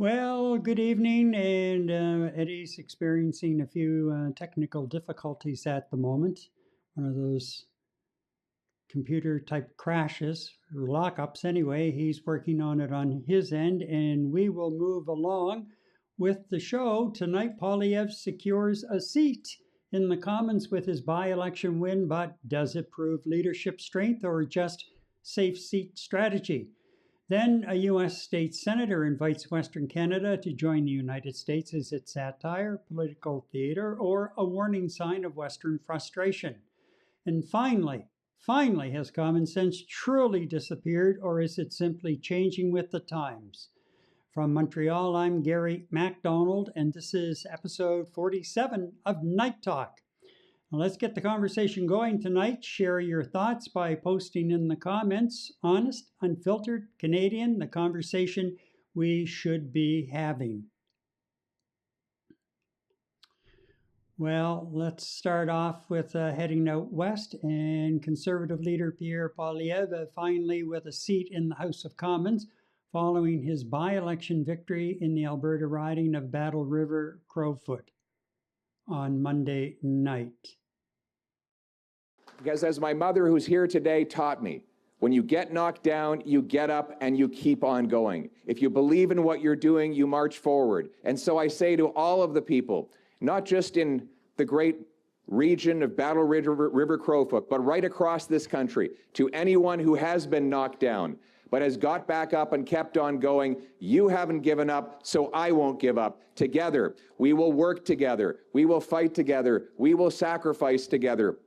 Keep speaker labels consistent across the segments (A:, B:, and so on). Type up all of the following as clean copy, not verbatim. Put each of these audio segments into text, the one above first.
A: Well, good evening, and Eddie's experiencing a few technical difficulties at the moment. One of those computer type crashes or lockups. Anyway, he's working on it on his end, and we will move along with the show. Tonight, Poilievre secures a seat in the Commons with his by-election win, but does it prove leadership strength or just safe seat strategy? Then a U.S. state senator invites Western Canada to join the United States. Is it satire, political theater, or a warning sign of Western frustration? And finally, has common sense truly disappeared, or is it simply changing with the times? From Montreal, I'm Gary MacDonald, and this is episode 47 of Night Talk. Now let's get the conversation going tonight. Share your thoughts by posting in the comments. Honest, unfiltered, Canadian, the conversation we should be having. Well, let's start off with heading out west, and Conservative leader Pierre Poilievre finally with a seat in the House of Commons following his by-election victory in the Alberta riding of Battle River-Crowfoot on Monday night.
B: Because as my mother, who's here today, taught me, when you get knocked down, you get up and you keep on going. If you believe in what you're doing, you march forward. And so I say to all of the people, not just in the great region of Battle River-Crowfoot, but right across this country, to anyone who has been knocked down, but has got back up and kept on going, you haven't given up, so I won't give up. Together, we will work together. We will fight together. We will sacrifice together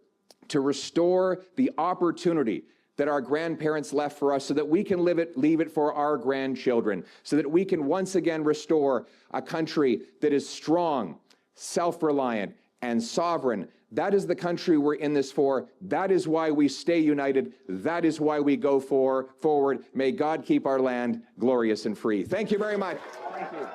B: to restore the opportunity that our grandparents left for us so that we can leave it for our grandchildren, so that we can once again restore a country that is strong, self-reliant, and sovereign. That is the country we're in this for. That is why we stay united. That is why we go forward. May God keep our land glorious and free. Thank you very much. Thank you.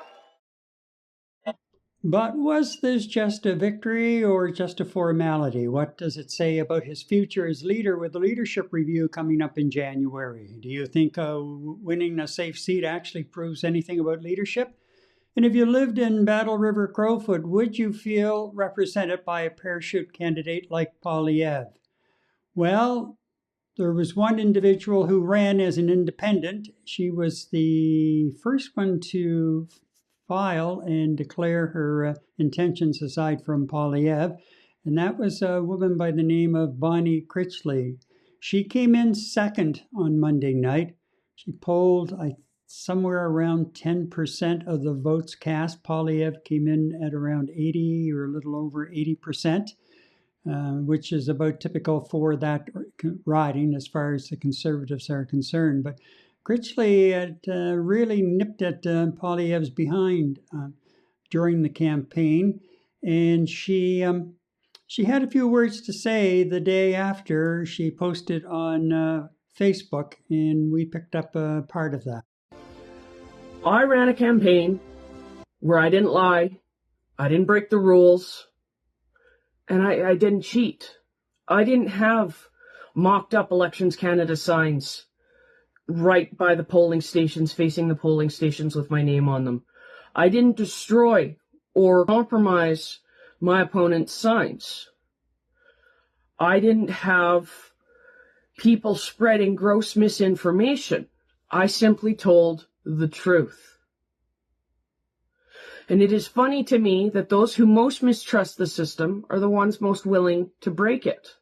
A: But was this just a victory or just a formality? What does it say about his future as leader with the leadership review coming up in January? Do you think winning a safe seat actually proves anything about leadership? And if you lived in Battle River-Crowfoot, would you feel represented by a parachute candidate like Poilievre? Well, there was one individual who ran as an independent. She was the first one to file and declare her intentions aside from Poilievre, and that was a woman by the name of Bonnie Critchley. She came in second on Monday night. She polled somewhere around 10% of the votes cast. Poilievre came in at around 80 or a little over 80%, which is about typical for that riding as far as the Conservatives are concerned. But Critchley had really nipped at Poilievre's behind during the campaign, and she had a few words to say the day after. She posted on Facebook, and we picked up a part of that.
C: I ran a campaign where I didn't lie, I didn't break the rules, and I didn't cheat. I didn't have mocked up Elections Canada signs right by the polling stations, facing the polling stations with my name on them. I didn't destroy or compromise my opponent's signs. I didn't have people spreading gross misinformation. I simply told the truth. And it is funny to me that those who most mistrust the system are the ones most willing to break it.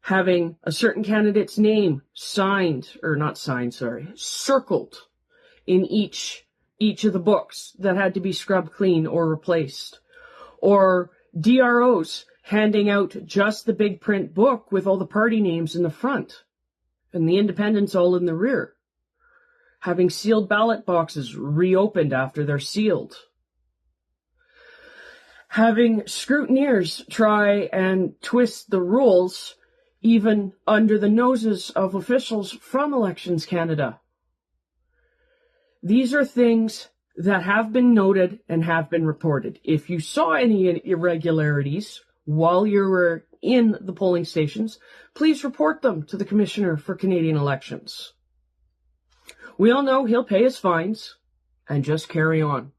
C: Having a certain candidate's name circled in each of the books that had to be scrubbed clean or replaced. Or DROs handing out just the big print book with all the party names in the front and the independents all in the rear. Having sealed ballot boxes reopened after they're sealed. Having scrutineers try and twist the rules even under the noses of officials from Elections Canada. These are things that have been noted and have been reported. If you saw any irregularities while you were in the polling stations, please report them to the Commissioner for Canadian Elections. We all know he'll pay his fines, and just carry on.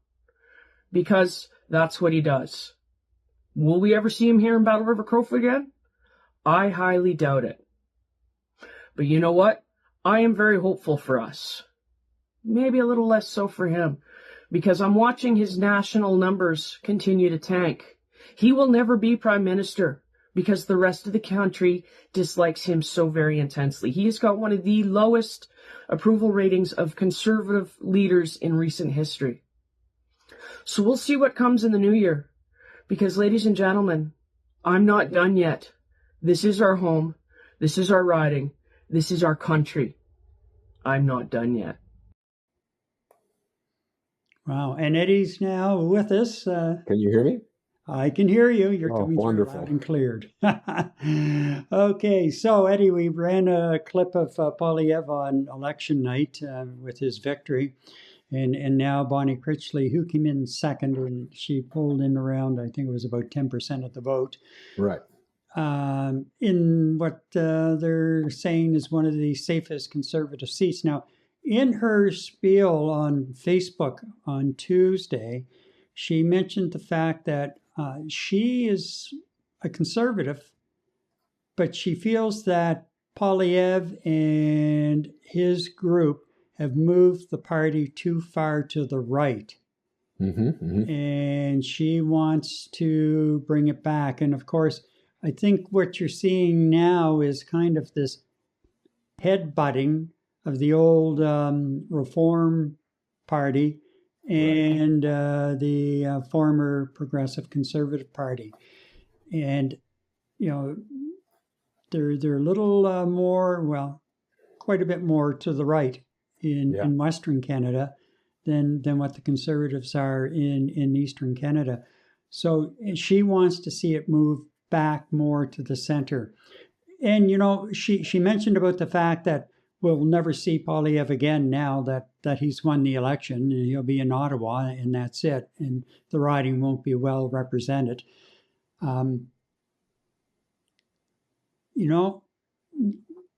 C: Because that's what he does. Will we ever see him here in Battle River-Crowfoot again? I highly doubt it. But you know what? I am very hopeful for us. Maybe a little less so for him, because I'm watching his national numbers continue to tank. He will never be Prime Minister because the rest of the country dislikes him so very intensely. He has got one of the lowest approval ratings of Conservative leaders in recent history. So we'll see what comes in the new year. Because, ladies and gentlemen, I'm not done yet. This is our home. This is our riding. This is our country. I'm not done yet.
A: Wow. And Eddie's now with us.
D: Can you hear me?
A: I can hear you. You're coming through loud and cleared. Okay. So, Eddie, we ran a clip of Poilievre on election night with his victory. And now Bonnie Critchley, who came in second, and she pulled in around, I think it was about 10% of the vote.
D: Right.
A: In what they're saying is one of the safest Conservative seats. Now, in her spiel on Facebook on Tuesday, she mentioned the fact that she is a Conservative, but she feels that Poilievre and his group have moved the party too far to the right. And she wants to bring it back. And of course, I think what you're seeing now is kind of this headbutting of the old Reform Party and the former Progressive Conservative Party. And, you know, they're a little more, well, quite a bit more to the right in Western Canada than what the Conservatives are in Eastern Canada. So she wants to see it move back more to the center. And, you know, she mentioned about the fact that we'll never see Poilievre again now that he's won the election, and he'll be in Ottawa, and that's it. And the riding won't be well represented. You know,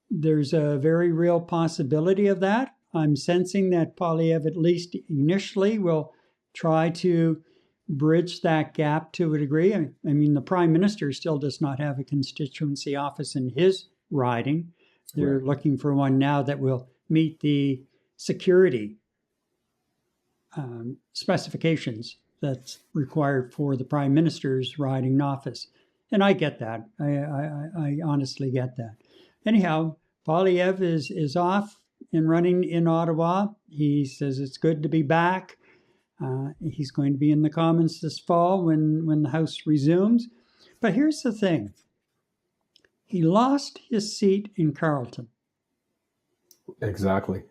A: there's a very real possibility of that. I'm sensing that Poilievre, at least initially, will try to bridge that gap to a degree. I mean, the Prime Minister still does not have a constituency office in his riding. They're looking for one now that will meet the security specifications that's required for the Prime Minister's riding office. And I get that. I honestly get that. Anyhow, Poilievre is off and running in Ottawa. He says it's good to be back. He's going to be in the Commons this fall when the House resumes. But here's the thing. He lost his seat in Carleton.
D: Exactly.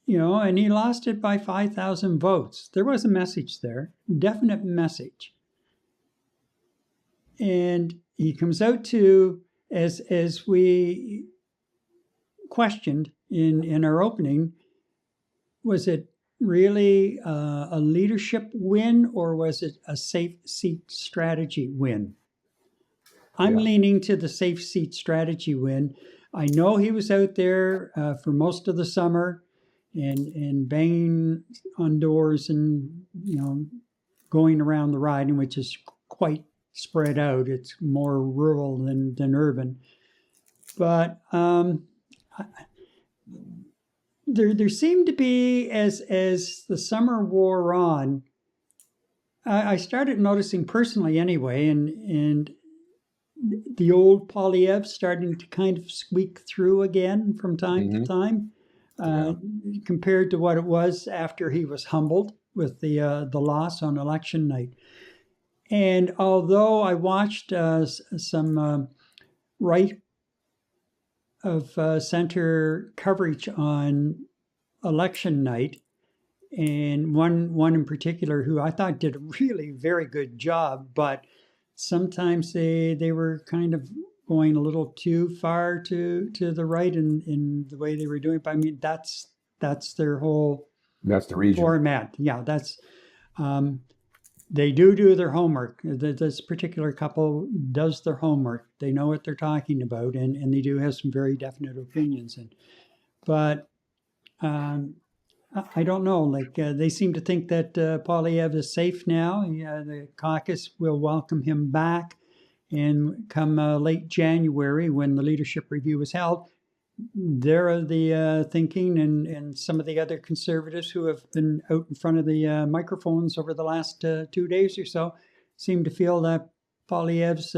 A: You know, and he lost it by 5,000 votes. There was a message there, definite message. And he comes out to, as we questioned in our opening, was it really a leadership win, or was it a safe seat strategy win? I'm leaning to the safe seat strategy win. I know he was out there for most of the summer and banging on doors and, you know, going around the riding, which is quite spread out. It's more rural than urban. But there seemed to be, as the summer wore on, I started noticing personally anyway, and the old Poilievre starting to kind of squeak through again from time to time, compared to what it was after he was humbled with the loss on election night. And although I watched some right of center coverage on election night, and one in particular who I thought did a really very good job, but sometimes they were kind of going a little too far to the right in the way they were doing it. But I mean, that's their whole
D: the region
A: format. Yeah, that's they do their homework. This particular couple does their homework. They know what they're talking about, and they do have some very definite opinions. But I don't know. Like they seem to think that Poilievre is safe now. The caucus will welcome him back, and come late January when the leadership review is held, they're of the thinking, and some of the other conservatives who have been out in front of the microphones over the last 2 days or so seem to feel that Poilievre's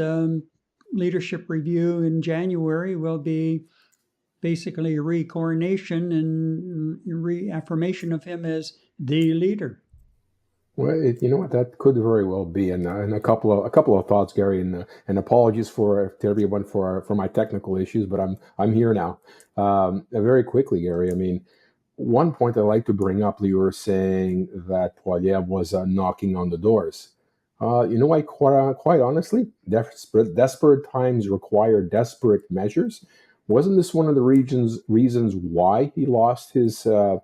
A: leadership review in January will be basically a recoronation and reaffirmation of him as the leader.
D: Well, you know what, that could very well be, and a couple of thoughts, Gary, and apologies to everyone for my technical issues, but I'm here now. Very quickly, Gary. I mean, one point I'd like to bring up, you were saying that Poilievre was knocking on the doors. You know, quite honestly, desperate times require desperate measures. Wasn't this one of the reasons why he lost his election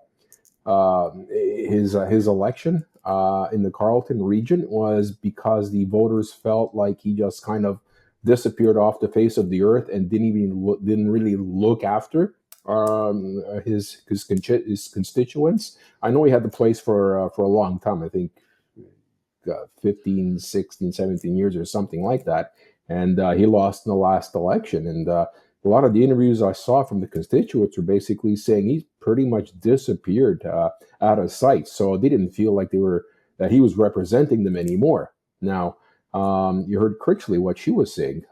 D: in the Carleton region? Was because the voters felt like he just kind of disappeared off the face of the earth and didn't really look after his constituents. I know he had the place for a long time. I think 15, 16, 17 years or something like that. And he lost in the last election. And a lot of the interviews I saw from the constituents were basically saying he pretty much disappeared out of sight. So they didn't feel like that he was representing them anymore. Now, you heard Critchley, what she was saying.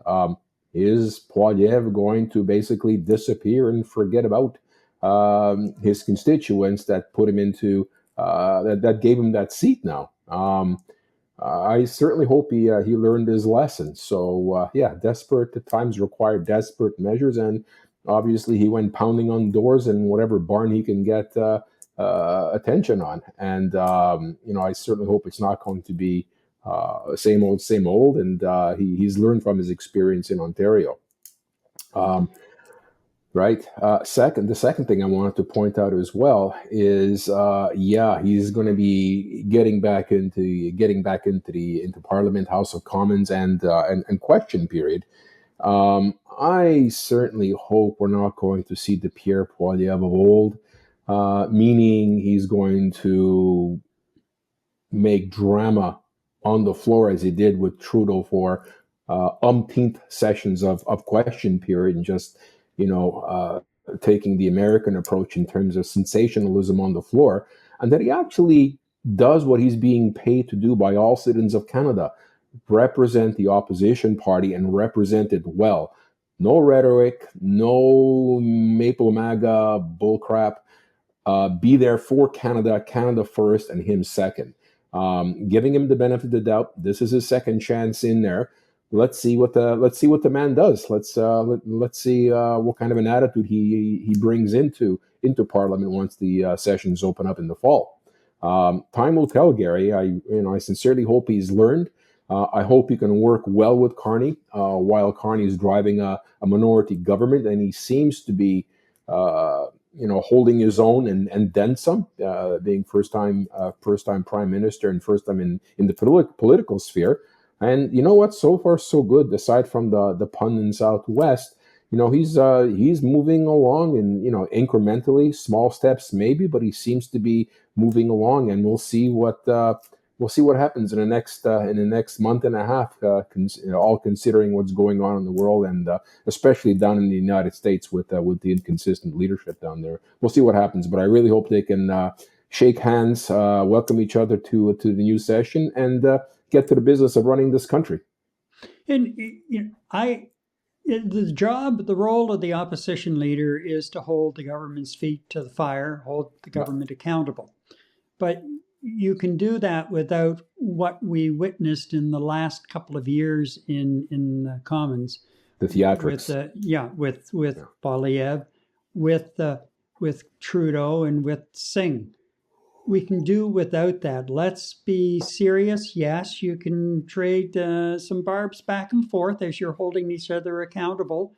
D: Is Poilievre going to basically disappear and forget about his constituents that put him into, that gave him that seat now? I certainly hope he learned his lesson. So desperate times require desperate measures, and obviously he went pounding on doors in whatever barn he can get attention on. And I certainly hope it's not going to be same old. And he's learned from his experience in Ontario. Right. The second thing I wanted to point out as well is, he's going to be getting back into Parliament, House of Commons, and question period. I certainly hope we're not going to see the Pierre Poilievre of old, meaning he's going to make drama on the floor as he did with Trudeau for umpteenth sessions of question period, and just taking the American approach in terms of sensationalism on the floor, and that he actually does what he's being paid to do by all citizens of Canada: represent the opposition party and represent it well. No rhetoric, no Maple MAGA bullcrap. Be there for Canada, Canada first, and him second. Giving him the benefit of the doubt. This is his second chance in there. Let's see what the man does. Let's see what kind of an attitude he brings into Parliament once the sessions open up in the fall. Time will tell, Gary. I sincerely hope he's learned. I hope he can work well with Carney while Carney is driving a minority government, and he seems to be holding his own and then some, being first time prime minister and first time in the political sphere. And you know what? So far, so good. Aside from the pun in Southwest, he's moving along, and incrementally, small steps maybe, but he seems to be moving along. And we'll see what happens in the next month and a half. All considering what's going on in the world, and especially down in the United States with the inconsistent leadership down there. We'll see what happens, but I really hope they can shake hands, welcome each other to the new session, and get to the business of running this country.
A: And the role of the opposition leader is to hold the government's feet to the fire, hold the government accountable. But you can do that without what we witnessed in the last couple of years in the Commons.
D: The theatrics.
A: With Poilievre, with Trudeau, and with Singh. We can do without that. Let's be serious. Yes, you can trade some barbs back and forth as you're holding each other accountable.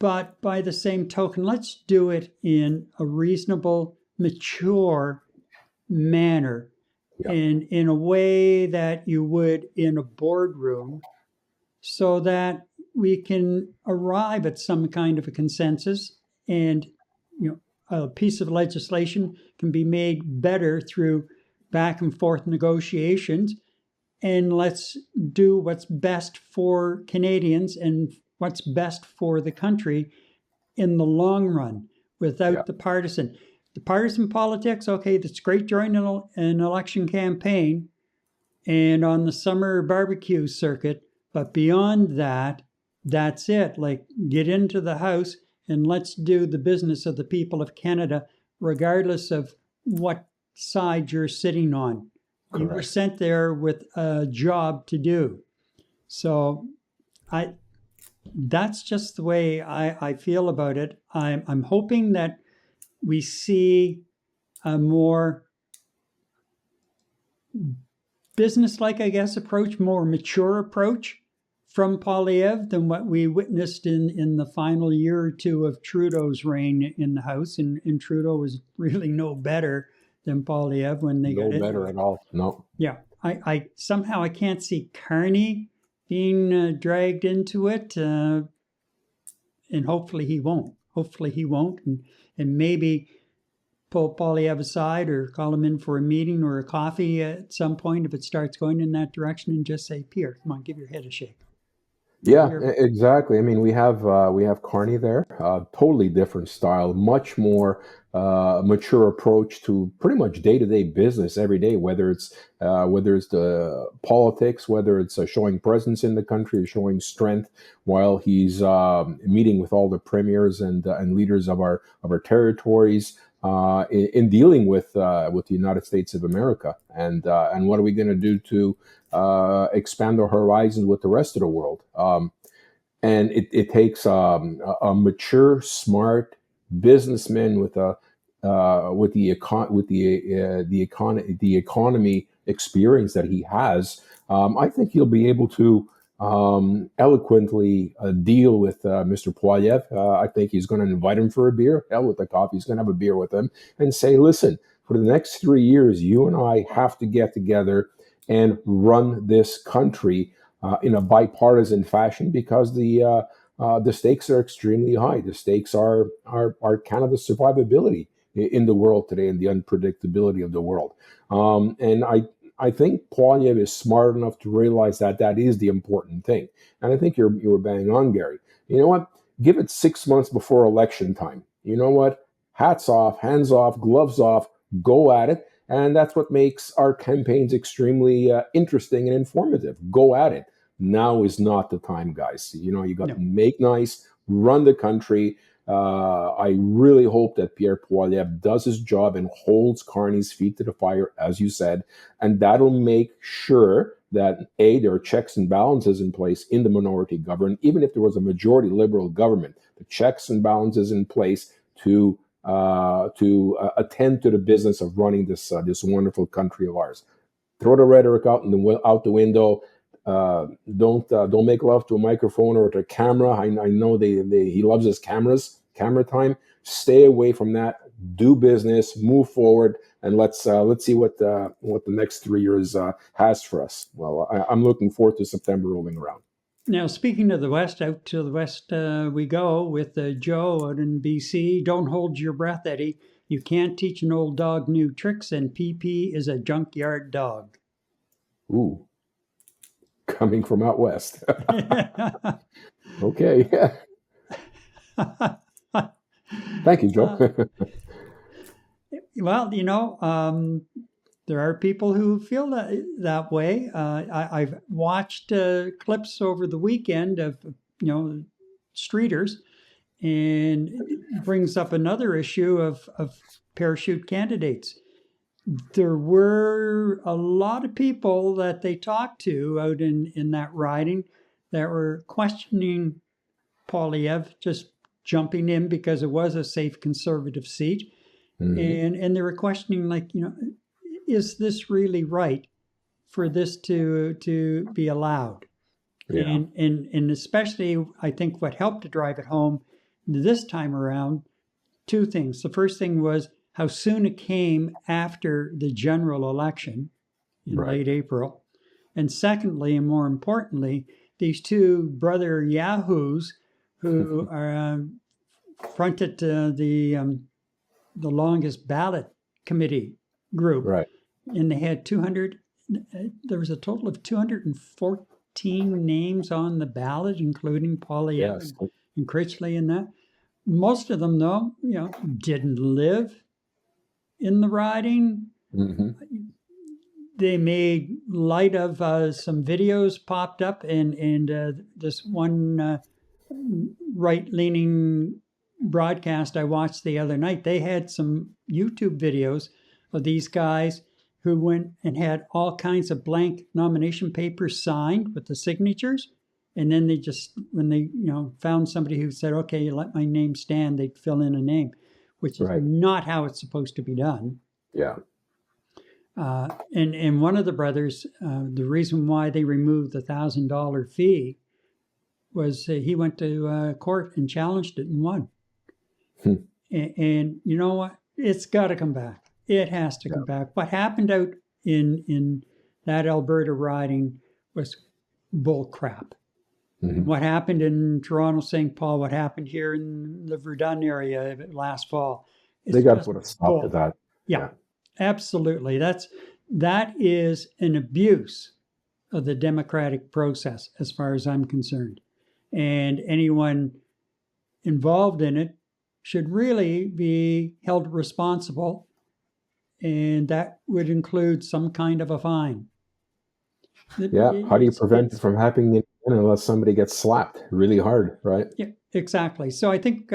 A: But by the same token, let's do it in a reasonable, mature manner, and in a way that you would in a boardroom, so that we can arrive at some kind of a consensus. And a piece of legislation can be made better through back and forth negotiations. And let's do what's best for Canadians and what's best for the country in the long run without the partisan. The partisan politics, okay, that's great during an election campaign and on the summer barbecue circuit. But beyond that, that's it. Like, get into the House and let's do the business of the people of Canada, regardless of what side you're sitting on. Correct. You were sent there with a job to do. So that's just the way I feel about it. I'm hoping that we see a more business-like, I guess, approach, more mature approach from Poilievre than what we witnessed in the final year or two of Trudeau's reign in the House. And Trudeau was really no better than Poilievre when they got in.
D: No better at all. No.
A: Yeah. I somehow I can't see Carney being dragged into it. And hopefully he won't. Hopefully he won't. And maybe pull Poilievre aside or call him in for a meeting or a coffee at some point if it starts going in that direction and just say, Pierre, come on, give your head a shake.
D: Yeah, exactly. I mean, we have Carney there, totally different style, much more mature approach to pretty much day-to-day business every day, whether it's the politics, whether it's showing presence in the country, or showing strength while he's meeting with all the premiers and leaders of our territories in dealing with the United States of America, and what are we going to do to expand our horizons with the rest of the world. And it takes a mature, smart businessman with the economy experience that he has. I think he'll be able to eloquently deal with Mr. Poilievre. I think he's going to invite him for a beer. Hell with the coffee, he's going to have a beer with him and say, "Listen, for the next 3 years, you and I have to get together and run this country in a bipartisan fashion, because the stakes are extremely high. The stakes are Canada's survivability in the world today and the unpredictability of the world." And I think Poilievre is smart enough to realize that is the important thing. And I think you were bang on, Gary. You know what? Give it 6 months before election time. You know what? Hats off, hands off, gloves off, go at it. And that's what makes our campaigns extremely interesting and informative. Go at it. Now is not the time, guys. You know, you got to make nice, run the country. I really hope that Pierre Poilievre does his job and holds Carney's feet to the fire, as you said, and that'll make sure that there are checks and balances in place in the minority government. Even if there was a majority Liberal government, the checks and balances in place to attend to the business of running this wonderful country of ours. Throw the rhetoric out the window. Don't make love to a microphone or to a camera. I know he loves his camera time. Stay away from that. Do business. Move forward, and let's see what the next 3 years has for us. Well, I'm looking forward to September rolling around.
A: Now, speaking of the West, out to the West we go with Joe out in BC. Don't hold your breath, Eddie. You can't teach an old dog new tricks, and PP is a junkyard dog.
D: Ooh, coming from out West. Okay. Thank you, Joe.
A: Well, you know, there are people who feel that way. I've watched clips over the weekend of, streeters, and it brings up another issue of parachute candidates. There were a lot of people that they talked to out in that riding that were questioning Poilievre just jumping in because it was a safe conservative seat. Mm-hmm. And they were questioning, is this really right for this to be allowed? Yeah. And especially, I think what helped to drive it home this time around, two things. The first thing was how soon it came after the general election in late April. And secondly, and more importantly, these two brother yahoos who are fronted the the longest ballot committee group.
D: Right.
A: And they had 200, there was a total of 214 names on the ballot, including Poilievre
D: Yes.
A: and Critchley and that. Most of them, though, didn't live in the riding.
D: Mm-hmm.
A: They made light of some videos popped up, and this one right-leaning broadcast I watched the other night, they had some YouTube videos of these guys who went and had all kinds of blank nomination papers signed with the signatures. And then they just, when they found somebody who said, okay, you let my name stand, they'd fill in a name, which is not how it's supposed to be done.
D: Yeah.
A: And one of the brothers, the reason why they removed the $1,000 fee was he went to court and challenged it and won. And you know what? It's got to come back. It has to come back. What happened out in that Alberta riding was bull crap.
D: Mm-hmm.
A: What happened in Toronto, St. Paul, what happened here in the Verdun area last fall.
D: They got to put a stop to that.
A: Yeah, absolutely. That is an abuse of the democratic process, as far as I'm concerned. And anyone involved in it should really be held responsible, and that would include some kind of a fine.
D: Yeah, how do you prevent it from happening unless somebody gets slapped really hard, right?
A: Yeah, exactly. So I think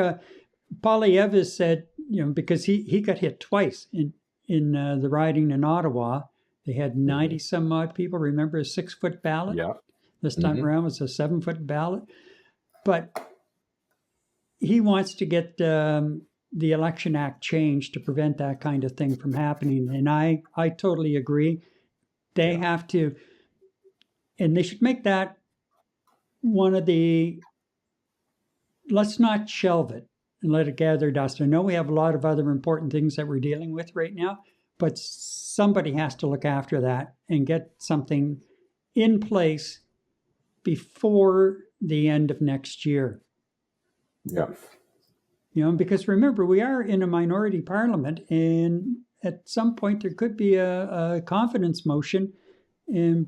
A: Poilievre has said, because he got hit twice in the riding in Ottawa. They had 90 some odd people. Remember, a 6-foot ballot?
D: Yeah.
A: This time around was a 7-foot ballot. But he wants to get the Election Act changed to prevent that kind of thing from happening. And I totally agree. They have to, and they should make that one of the, let's not shelve it and let it gather dust. I know we have a lot of other important things that we're dealing with right now, but somebody has to look after that and get something in place before the end of next year.
D: Yeah.
A: Because remember, we are in a minority parliament, and at some point there could be a confidence motion, and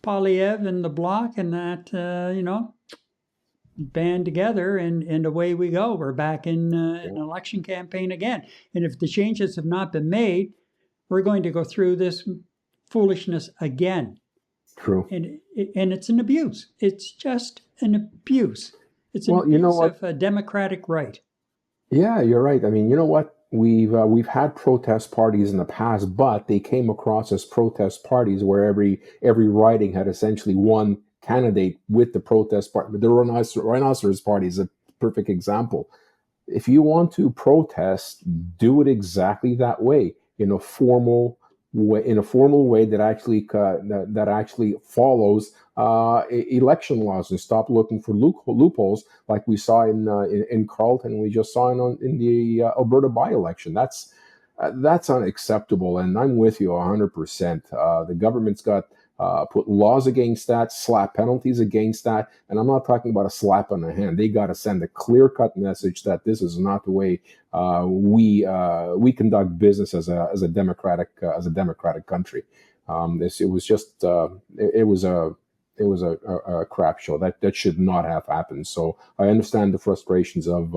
A: Poilievre and the Bloc and that, band together, and away we go. We're back in an election campaign again. And if the changes have not been made, we're going to go through this foolishness again.
D: True.
A: And it's an abuse. It's just an abuse. It's an
D: abuse
A: of a democratic right.
D: Yeah, you're right. I mean, you know what? We've had protest parties in the past, but they came across as protest parties where every riding had essentially one candidate with the protest party. The Rhinoceros Party is a perfect example. If you want to protest, do it exactly that way, in a formal way that actually follows election laws, and stop looking for loopholes like we saw in Carleton. We just saw in the Alberta by-election. That's unacceptable, and I'm with you 100%. The government's got put laws against that, slap penalties against that, and I'm not talking about a slap on the hand. They got to send a clear-cut message that this is not the way we conduct business as a democratic country. It was a crap show that should not have happened. So I understand the frustrations of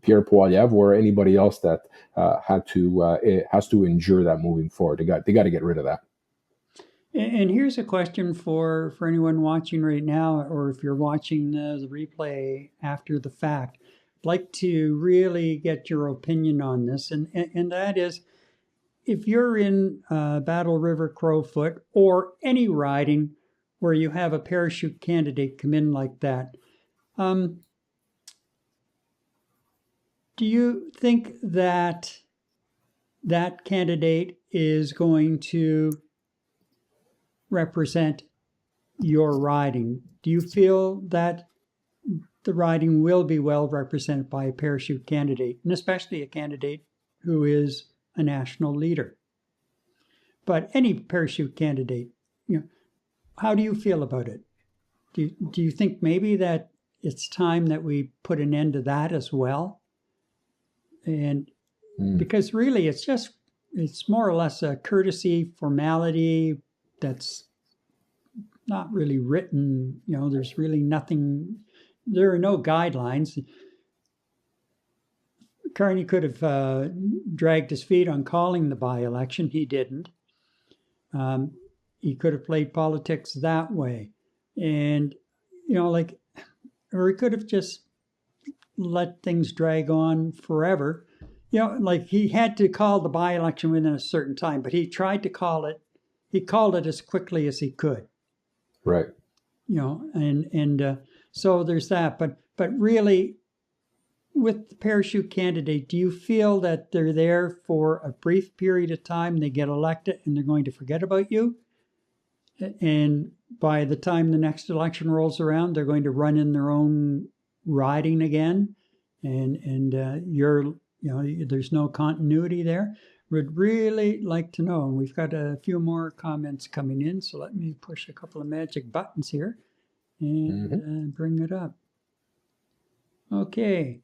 D: Pierre Poilievre or anybody else that has to endure that moving forward. They got to get rid of that.
A: And here's a question for anyone watching right now, or if you're watching the replay after the fact. I'd like to really get your opinion on this, and that is, if you're in Battle River-Crowfoot or any riding where you have a parachute candidate come in like that, do you think that that candidate is going to represent your riding? Do you feel that the riding will be well represented by a parachute candidate, and especially a candidate who is a national leader? But any parachute candidate, how do you feel about it? Do you think maybe that it's time that we put an end to that as well? And because really it's more or less a courtesy formality that's not really written. There's really nothing, there are no guidelines. Carney could have dragged his feet on calling the by-election. He didn't. He could have played politics that way. And, or he could have just let things drag on forever. He had to call the by-election within a certain time, but he tried to call it, he called it as quickly as he could.
D: Right.
A: So there's that. But really, with the parachute candidate, do you feel that they're there for a brief period of time, they get elected, and they're going to forget about you? And by the time the next election rolls around, they're going to run in their own riding again, and there's no continuity there? Would really like to know. And we've got a few more comments coming in, so let me push a couple of magic buttons here and bring it up. Okay.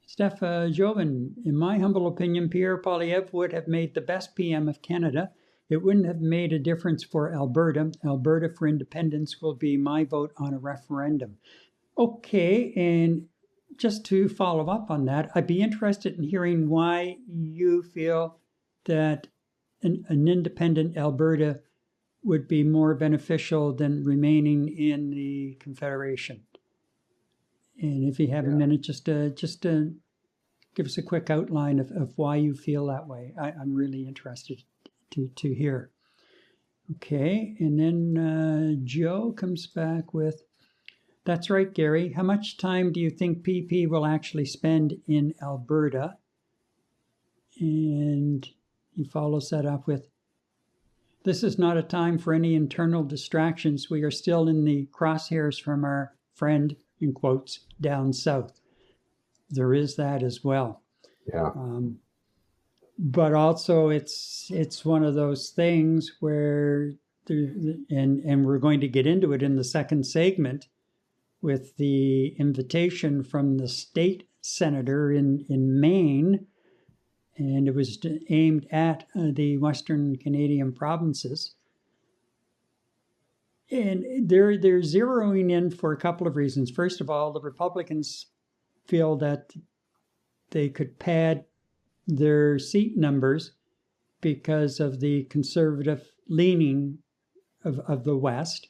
A: Steph Joven, in my humble opinion, Pierre Poilievre would have made the best PM of Canada. It wouldn't have made a difference for Alberta. Alberta for independence will be my vote on a referendum. Okay, and just to follow up on that, I'd be interested in hearing why you feel that an independent Alberta would be more beneficial than remaining in the Confederation. And if you have a minute, just to give us a quick outline of why you feel that way. I'm really interested to hear. Okay, and then Joe comes back with, that's right, Gary. How much time do you think PP will actually spend in Alberta? And he follows that up with, this is not a time for any internal distractions. We are still in the crosshairs from our friend, in quotes, down south. There is that as well.
D: Yeah.
A: But also it's one of those things where, and we're going to get into it in the second segment, with the invitation from the state senator in Maine, and it was aimed at the Western Canadian provinces. And they're zeroing in for a couple of reasons. First of all, the Republicans feel that they could pad their seat numbers because of the conservative leaning of the West.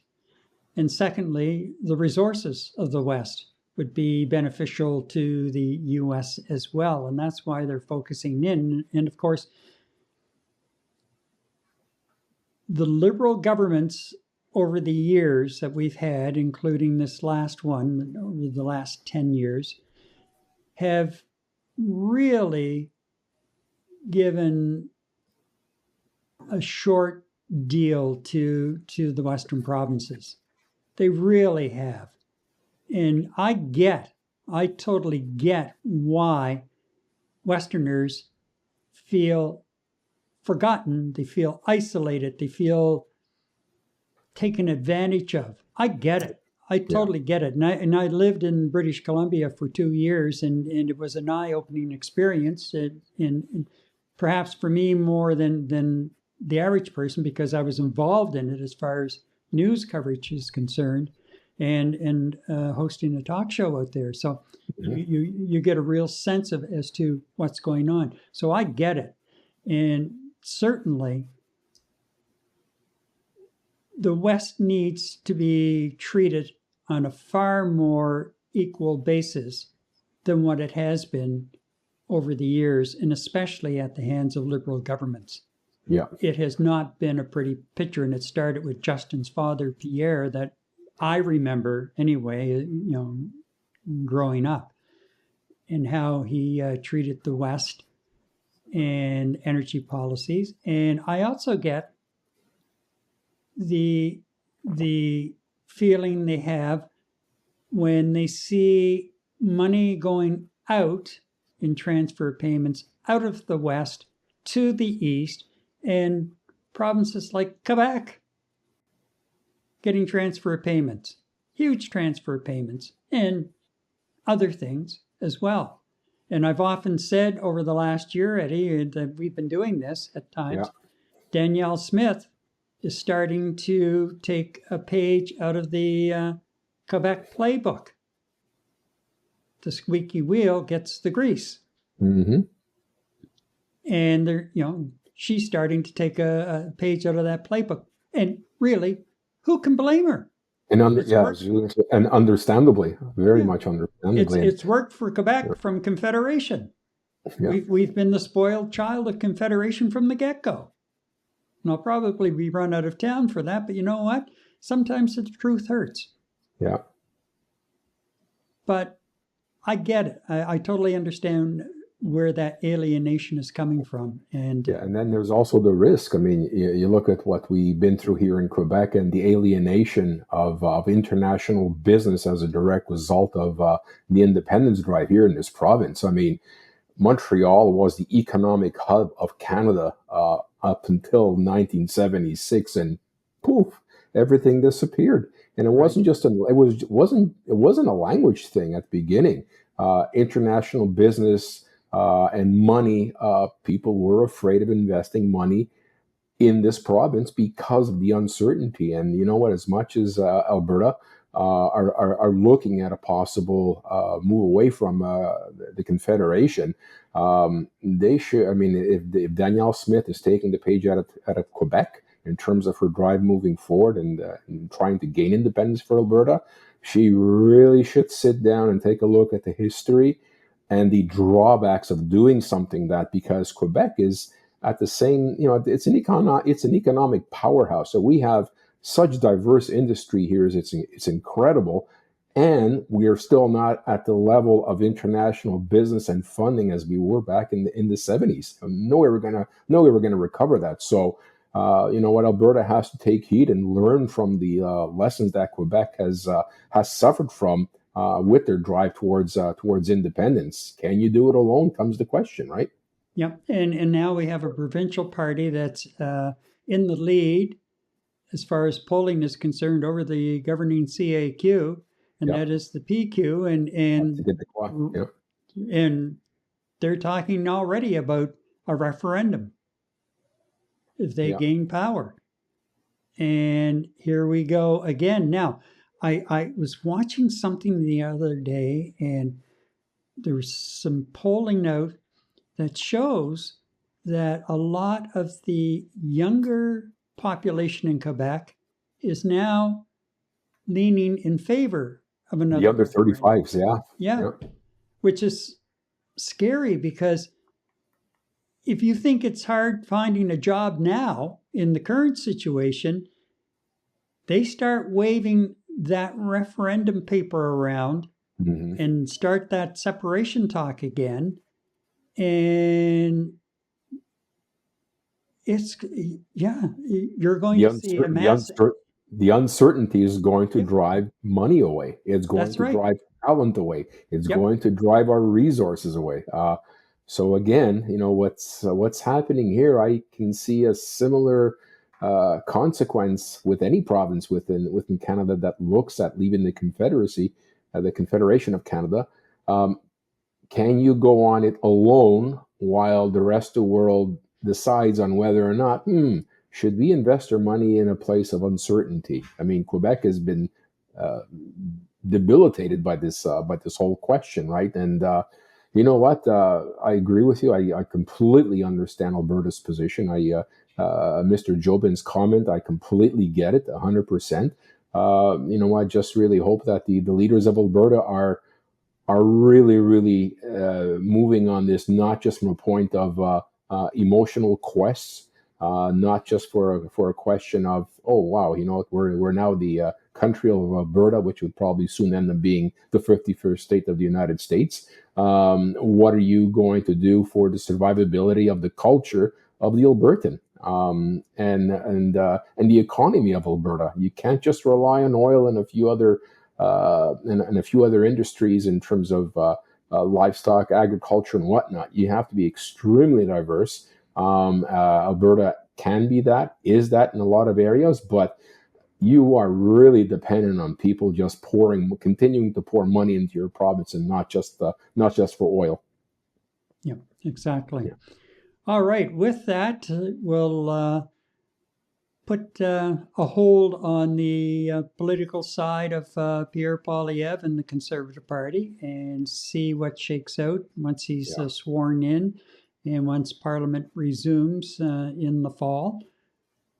A: And secondly, the resources of the West would be beneficial to the U.S. as well. And that's why they're focusing in. And of course, the Liberal governments over the years that we've had, including this last one, over the last 10 years, have really given a short deal to the Western provinces. They really have. And I totally get why Westerners feel forgotten, they feel isolated, they feel taken advantage of. I get it. I totally get it. And I lived in British Columbia for 2 years, and it was an eye-opening experience, and perhaps for me more than the average person, because I was involved in it as far as news coverage is concerned, and hosting a talk show out there. So you get a real sense of as to what's going on. So I get it. And certainly the West needs to be treated on a far more equal basis than what it has been over the years, and especially at the hands of Liberal governments.
D: Yeah.
A: It has not been a pretty picture, and it started with Justin's father, Pierre, that I remember anyway, growing up, and how he treated the West and energy policies. And I also get the feeling they have when they see money going out in transfer payments out of the West to the East, and provinces like Quebec getting transfer payments, huge transfer payments, and other things as well. And I've often said over the last year, Eddie, that we've been doing this at times.
D: Yeah.
A: Danielle Smith is starting to take a page out of the Quebec playbook. The squeaky wheel gets the grease.
D: Mm-hmm.
A: And she's starting to take a page out of that playbook. And really, who can blame her?
D: And understandably, very much understandably.
A: It's worked for Quebec from Confederation.
D: Yeah.
A: We've been the spoiled child of Confederation from the get-go. And I'll probably be run out of town for that, but you know what? Sometimes the truth hurts.
D: Yeah.
A: But I get it. I totally understand where that alienation is coming from. And
D: then there's also the risk. I mean, you look at what we've been through here in Quebec and the alienation of international business as a direct result of the independence drive here in this province. I mean, Montreal was the economic hub of Canada up until 1976, and poof, everything disappeared. And it wasn't just it wasn't a language thing at the beginning. International business and money, people were afraid of investing money in this province because of the uncertainty. And you know what? As much as Alberta are looking at a possible move away from the Confederation, they should. I mean, if Danielle Smith is taking the page out of Quebec in terms of her drive moving forward and trying to gain independence for Alberta, she really should sit down and take a look at the history and the drawbacks of doing something that, because Quebec is at the same, it's an economic powerhouse. So we have such diverse industry here, it's incredible, and we are still not at the level of international business and funding as we were back in the 70s. No way we're gonna recover that. So you know what, Alberta has to take heed and learn from the lessons that Quebec has suffered from with their drive towards independence. Can you do it alone? Comes the question, right?
A: Yep. And now we have a provincial party that's in the lead as far as polling is concerned over the governing CAQ, and that is the PQ, and they're talking already about a referendum if they gain power. And here we go again. Now, I was watching something the other day, and there was some polling out that shows that a lot of the younger population in Quebec is now leaning in favor of another.
D: The under 35s,
A: yeah. Which is scary, because if you think it's hard finding a job now in the current situation, they start waving that referendum paper around and start that separation talk again. And you're going to see a massive...
D: The uncertainty is going to drive money away. It's going to drive talent away. It's going to drive our resources away. So again, what's happening here, I can see a similar consequence with any province within Canada that looks at leaving the Confederacy, the Confederation of Canada. Can you go on it alone while the rest of the world decides on whether or not, should we invest our money in a place of uncertainty? I mean, Quebec has been debilitated by this whole question, right? And you know what? I agree with you. I completely understand Alberta's position. Mr. Jobin's comment, I completely get it, 100%. You know, I just really hope that the leaders of Alberta are really, really moving on this, not just from a point of emotional quests, not just for a question of, oh wow, we're now the country of Alberta, which would probably soon end up being the 51st state of the United States. What are you going to do for the survivability of the culture of the Albertan and the economy of Alberta? You can't just rely on oil and a few other industries in terms of livestock, agriculture, and whatnot. You have to be extremely diverse. Alberta can be that, is that in a lot of areas, but you are really dependent on people just continuing to pour money into your province, and not just for oil.
A: exactly.
D: Yeah.
A: All right. With that, we'll put a hold on the political side of Pierre Poilievre and the Conservative Party and see what shakes out once he's
D: Yeah.
A: sworn in and once Parliament resumes in the fall.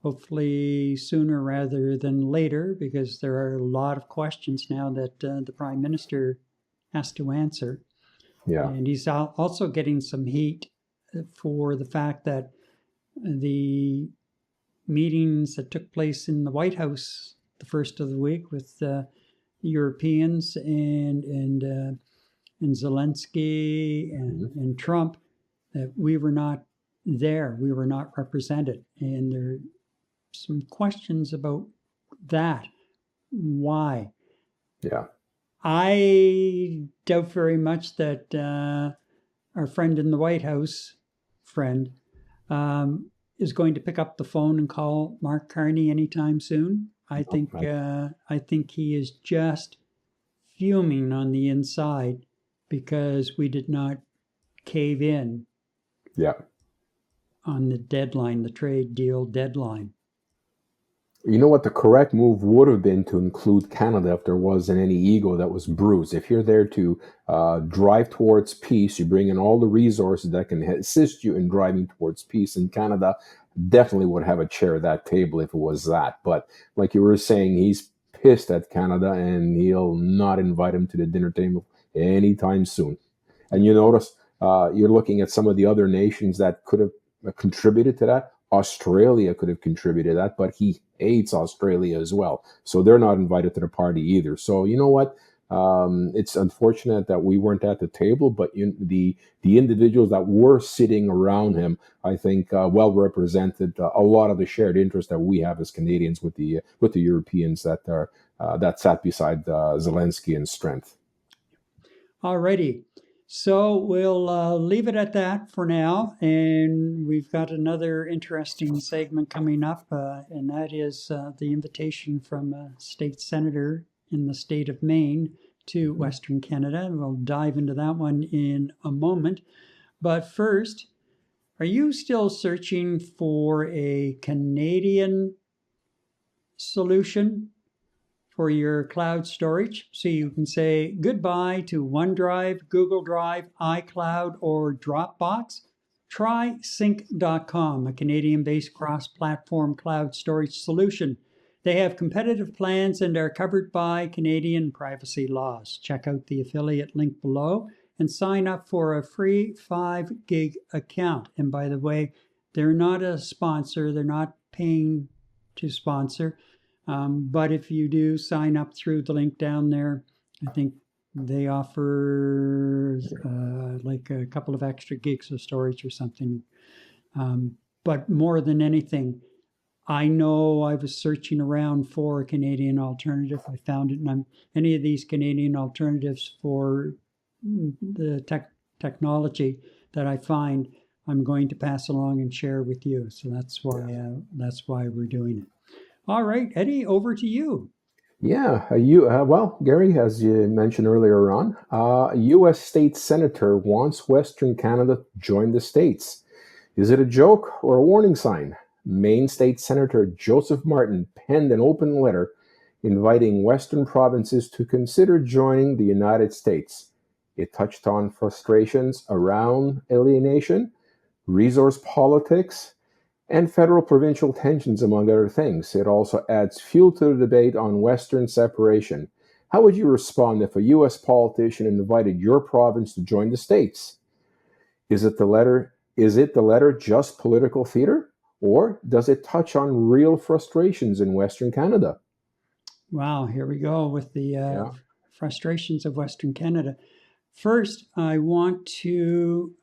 A: Hopefully sooner rather than later, because there are a lot of questions now that the Prime Minister has to answer.
D: Yeah.
A: And he's also getting some heat for the fact that the meetings that took place in the White House the first of the week with Europeans and Zelensky and Trump, that we were not there, we were not represented, and there are some questions about that. Why?
D: Yeah.
A: I doubt very much that our friend in the White House, is going to pick up the phone and call Mark Carney anytime soon. I think he is just fuming on the inside because we did not cave in on the deadline, the trade deal deadline.
D: You know what the correct move would have been to include Canada if there wasn't any ego that was bruised. If you're there to drive towards peace, you bring in all the resources that can assist you in driving towards peace. And Canada definitely would have a chair at that table if it was that. But like you were saying, he's pissed at Canada and he'll not invite him to the dinner table anytime soon. And you notice you're looking at some of the other nations that could have contributed to that. Australia could have contributed that, but he hates Australia as well. So they're not invited to the party either. So you know what? It's unfortunate that we weren't at the table, but the individuals that were sitting around him, I think, well represented a lot of the shared interest that we have as Canadians with the Europeans that sat beside Zelensky in strength.
A: Alrighty. So we'll leave it at that for now, and we've got another interesting segment coming up, and that is the invitation from a state senator in the state of Maine to Western Canada, and we'll dive into that one in a moment. But first, are you still searching for a Canadian solution for your cloud storage, so you can say goodbye to OneDrive, Google Drive, iCloud, or Dropbox? Try Sync.com, a Canadian-based cross-platform cloud storage solution. They have competitive plans and are covered by Canadian privacy laws. Check out the affiliate link below and sign up for a free 5 gig account. And by the way, they're not a sponsor. They're not paying to sponsor. But if you do sign up through the link down there, I think they offer like a couple of extra gigs of storage or something. But more than anything, I know I was searching around for a Canadian alternative. I found it, and any of these Canadian alternatives for the technology that I find, I'm going to pass along and share with you. So that's why we're doing it. All right, Eddie, over to you.
D: Yeah, well, Gary, as you mentioned earlier on, a U.S. State Senator wants Western Canada to join the States. Is it a joke or a warning sign? Maine State Senator Joseph Martin penned an open letter inviting Western provinces to consider joining the United States. It touched on frustrations around alienation, resource politics, and federal-provincial tensions, among other things. It also adds fuel to the debate on Western separation. How would you respond if a U.S. politician invited your province to join the States? Is it the letter just political theater, or does it touch on real frustrations in Western Canada?
A: Wow, here we go with the frustrations of Western Canada. First, I want to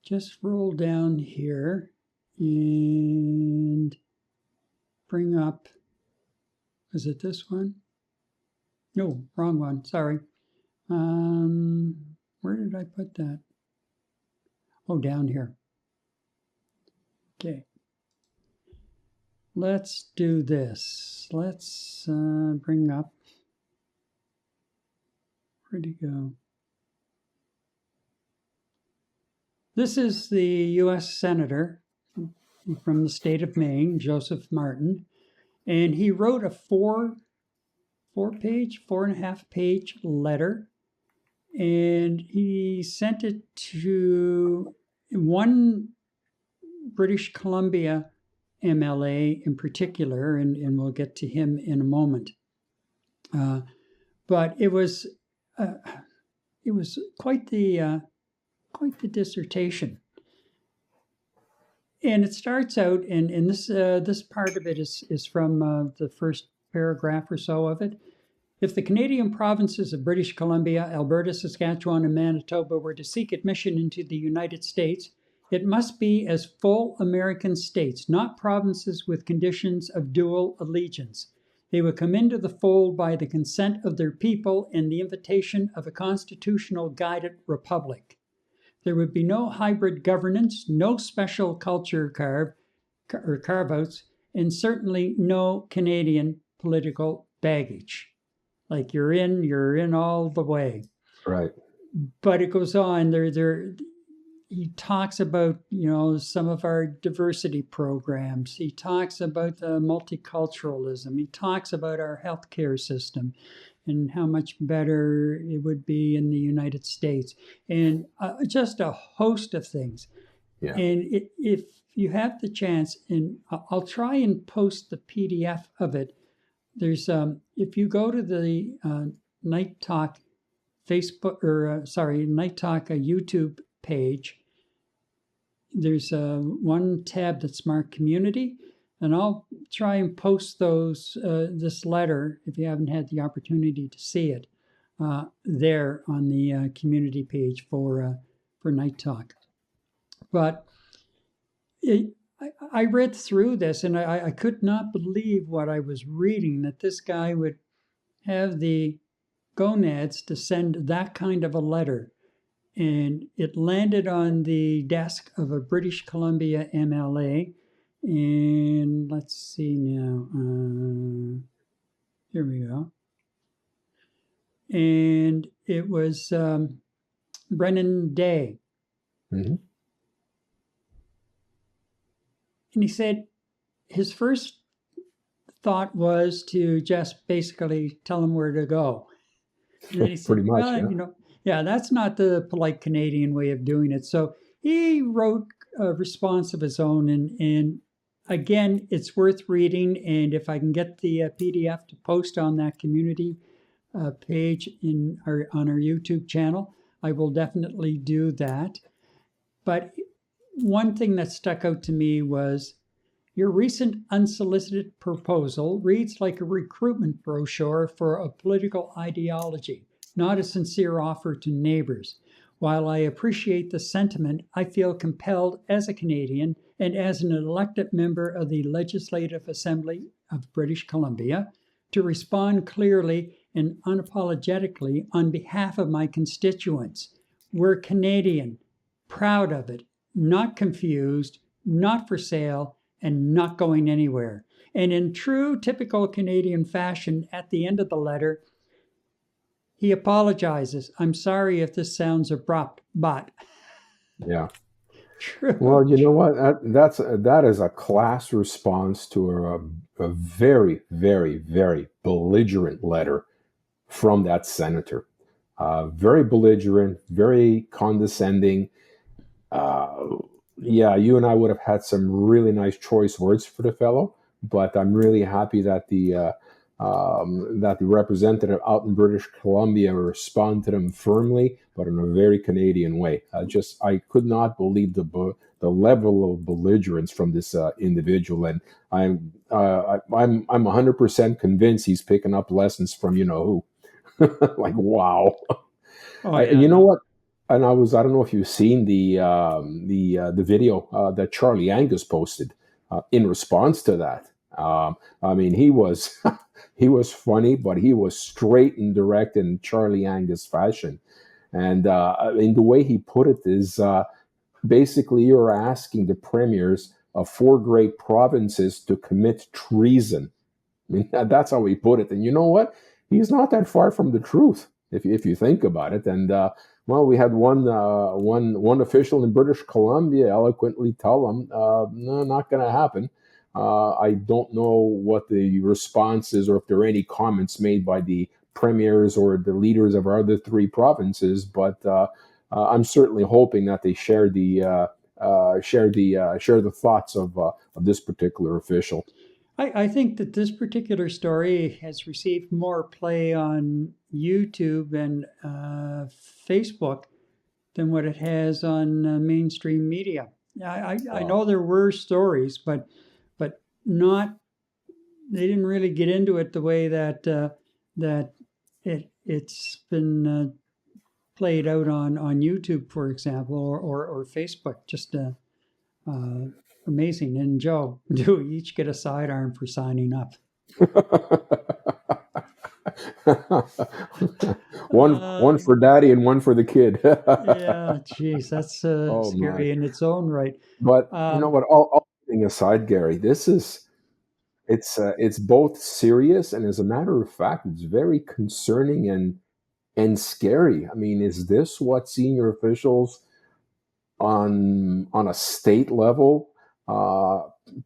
A: just roll down here and bring up, is it this one? No, wrong one, sorry. Where did I put that? Oh, down here. Okay. Let's do this. Let's bring up, where'd it go? This is the U.S. Senator from the state of Maine, Joseph Martin, and he wrote a four and a half page letter, and he sent it to one British Columbia MLA in particular, and we'll get to him in a moment. But it was quite the dissertation, and it starts out, and this part of it is from the first paragraph or so of it. If the Canadian provinces of British Columbia, Alberta, Saskatchewan, and Manitoba were to seek admission into the United States, it must be as full American states, not provinces with conditions of dual allegiance. They would come into the fold by the consent of their people and the invitation of a constitutional guided republic. There would be no hybrid governance, no special culture carve-outs, and certainly no Canadian political baggage. Like you're in all the way.
D: Right.
A: But it goes on. He talks about, some of our diversity programs. He talks about the multiculturalism. He talks about our healthcare system and how much better it would be in the United States, and just a host of things.
D: Yeah.
A: And if you have the chance, and I'll try and post the PDF of it. There's if you go to the Night Talk Night Talk YouTube page, there's one tab that's marked Community, and I'll try and post this letter, if you haven't had the opportunity to see it, there on the community page for Night Talk. But I read through this, and I could not believe what I was reading, that this guy would have the gonads to send that kind of a letter. And it landed on the desk of a British Columbia MLA. And let's see now. Here we go. And it was Brennan Day.
D: Mm-hmm.
A: And he said his first thought was to just basically tell him where to go. And then he said,
D: Pretty much,
A: yeah, that's not the polite Canadian way of doing it. So he wrote a response of his own. And again, it's worth reading. And if I can get the PDF to post on that community page on our YouTube channel, I will definitely do that. But one thing that stuck out to me was your recent unsolicited proposal reads like a recruitment brochure for a political ideology, not a sincere offer to neighbors. While I appreciate the sentiment, I feel compelled as a Canadian and as an elected member of the Legislative Assembly of British Columbia to respond clearly and unapologetically on behalf of my constituents. We're Canadian, proud of it, not confused, not for sale, and not going anywhere. And in true typical Canadian fashion, at the end of the letter, he apologizes. I'm sorry if this sounds abrupt, but...
D: Yeah.
A: True.
D: Well, you know what? That is a class response to a very, very, very belligerent letter from that senator. Very belligerent, very condescending. Yeah, you and I would have had some really nice choice words for the fellow, but I'm really happy that the representative out in British Columbia responded to him firmly, but in a very Canadian way. I could not believe the level of belligerence from this individual, and I'm 100% convinced he's picking up lessons from you know who. Like, wow.
A: Oh, yeah.
D: You know what? And I don't know if you've seen the video that Charlie Angus posted in response to that. I mean, he was he was funny, but he was straight and direct in Charlie Angus fashion. And in the way he put it is basically you're asking the premiers of 4 great provinces to commit treason. I mean, that's how he put it. And you know what? He's not that far from the truth if you think about it. And Well, we had one official in British Columbia eloquently tell them, no, not going to happen. I don't know what the response is or if there are any comments made by the premiers or the leaders of our other three provinces, but I'm certainly hoping that they share the thoughts of this particular official.
A: I think that this particular story has received more play on YouTube and Facebook than what it has on mainstream media. I know there were stories, but not. They didn't really get into it the way that it's been played out on YouTube, for example, or Facebook. Just amazing. And Joe, do we each get a sidearm for signing up?
D: one for daddy and one for the kid.
A: Yeah, geez, that's scary in its own right.
D: But you know what? All kidding aside, Gary, it's both serious and, as a matter of fact, it's very concerning and scary. I mean, is this what senior officials on a state level,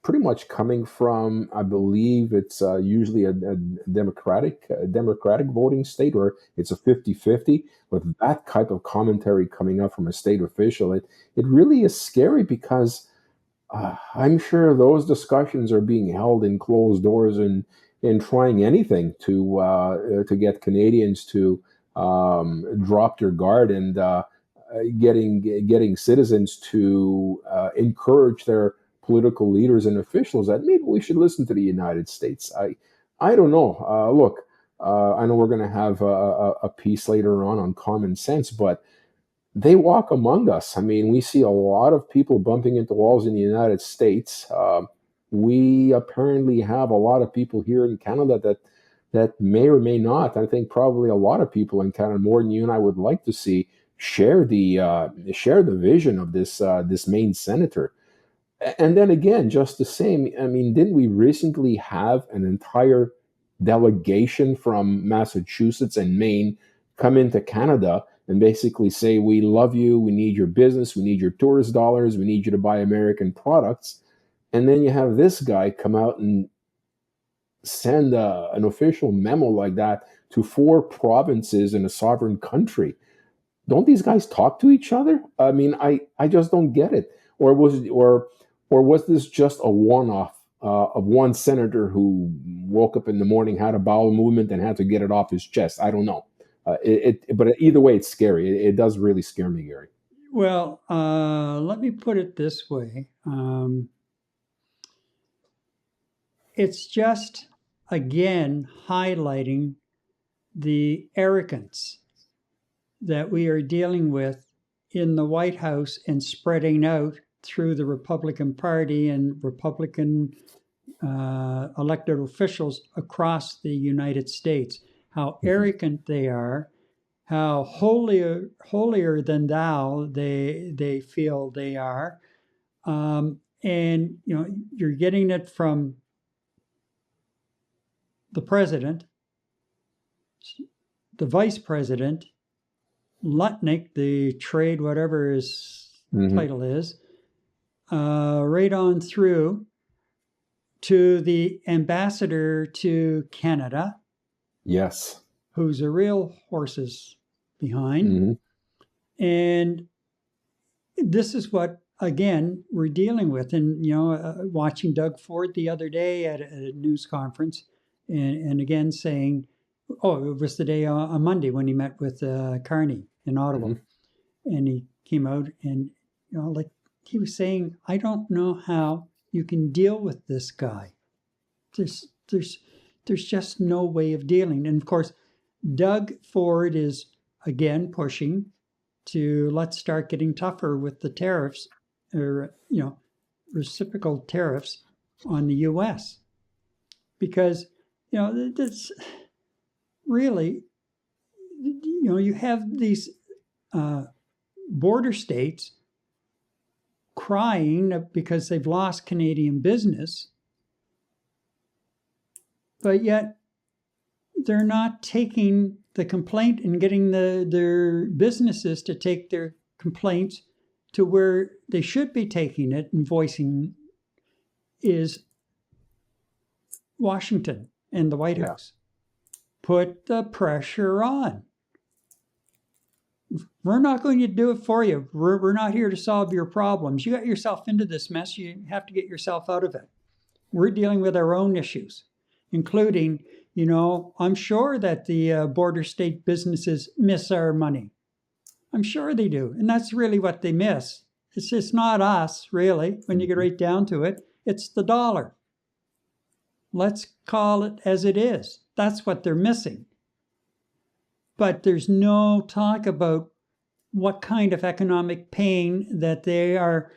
D: pretty much coming from, I believe it's usually a democratic voting state, or it's a 50-50, with that type of commentary coming up from a state official, it really is scary, because I'm sure those discussions are being held in closed doors and trying anything to get Canadians to drop their guard and getting citizens to encourage their political leaders and officials that maybe we should listen to the United States. I don't know. Look, I know we're going to have a piece later on common sense, but they walk among us. I mean, we see a lot of people bumping into walls in the United States. We apparently have a lot of people here in Canada that may or may not. I think probably a lot of people in Canada, more than you and I would like to see, share the vision of this Maine senator. And then again, just the same, I mean, didn't we recently have an entire delegation from Massachusetts and Maine come into Canada and basically say, we love you, we need your business, we need your tourist dollars, we need you to buy American products? And then you have this guy come out and send an official memo like that to 4 provinces in a sovereign country. Don't these guys talk to each other? I mean, I just don't get it. Or was this just a one-off of one senator who woke up in the morning, had a bowel movement, and had to get it off his chest? I don't know. But either way, it's scary. It does really scare me, Gary.
A: Well, let me put it this way. It's just, again, highlighting the arrogance that we are dealing with in the White House and spreading out through the Republican Party and Republican elected officials across the United States. How arrogant they are, how holier than thou they feel they are, and you know, you're getting it from the president, the vice president, Lutnick, the trade, whatever his title is, right on through to the ambassador to Canada.
D: Yes.
A: Who's a real horses behind. And this is what, again, we're dealing with. And, you know, watching Doug Ford the other day at a news conference, and again saying, oh, it was the day on Monday when he met with Carney in Ottawa. And he came out and, you know, like he was saying, I don't know how you can deal with this guy. There's just no way of dealing. And of course, Doug Ford is again pushing to let's start getting tougher with the tariffs, or, you know, reciprocal tariffs on the U.S. Because, you know, that's really, you know, you have these border states crying because they've lost Canadian business, but yet they're not taking the complaint and getting their businesses to take their complaints to where they should be taking it and voicing is Washington and the White House. Put the pressure on. We're not going to do it for you. We're not here to solve your problems. You got yourself into this mess. You have to get yourself out of it. We're dealing with our own issues, including, I'm sure that the border state businesses miss our money. I'm sure they do. And that's really what they miss. It's just not us, really, when you get right down to it. It's the dollar. Let's call it as it is. That's what they're missing. But there's no talk about what kind of economic pain that they are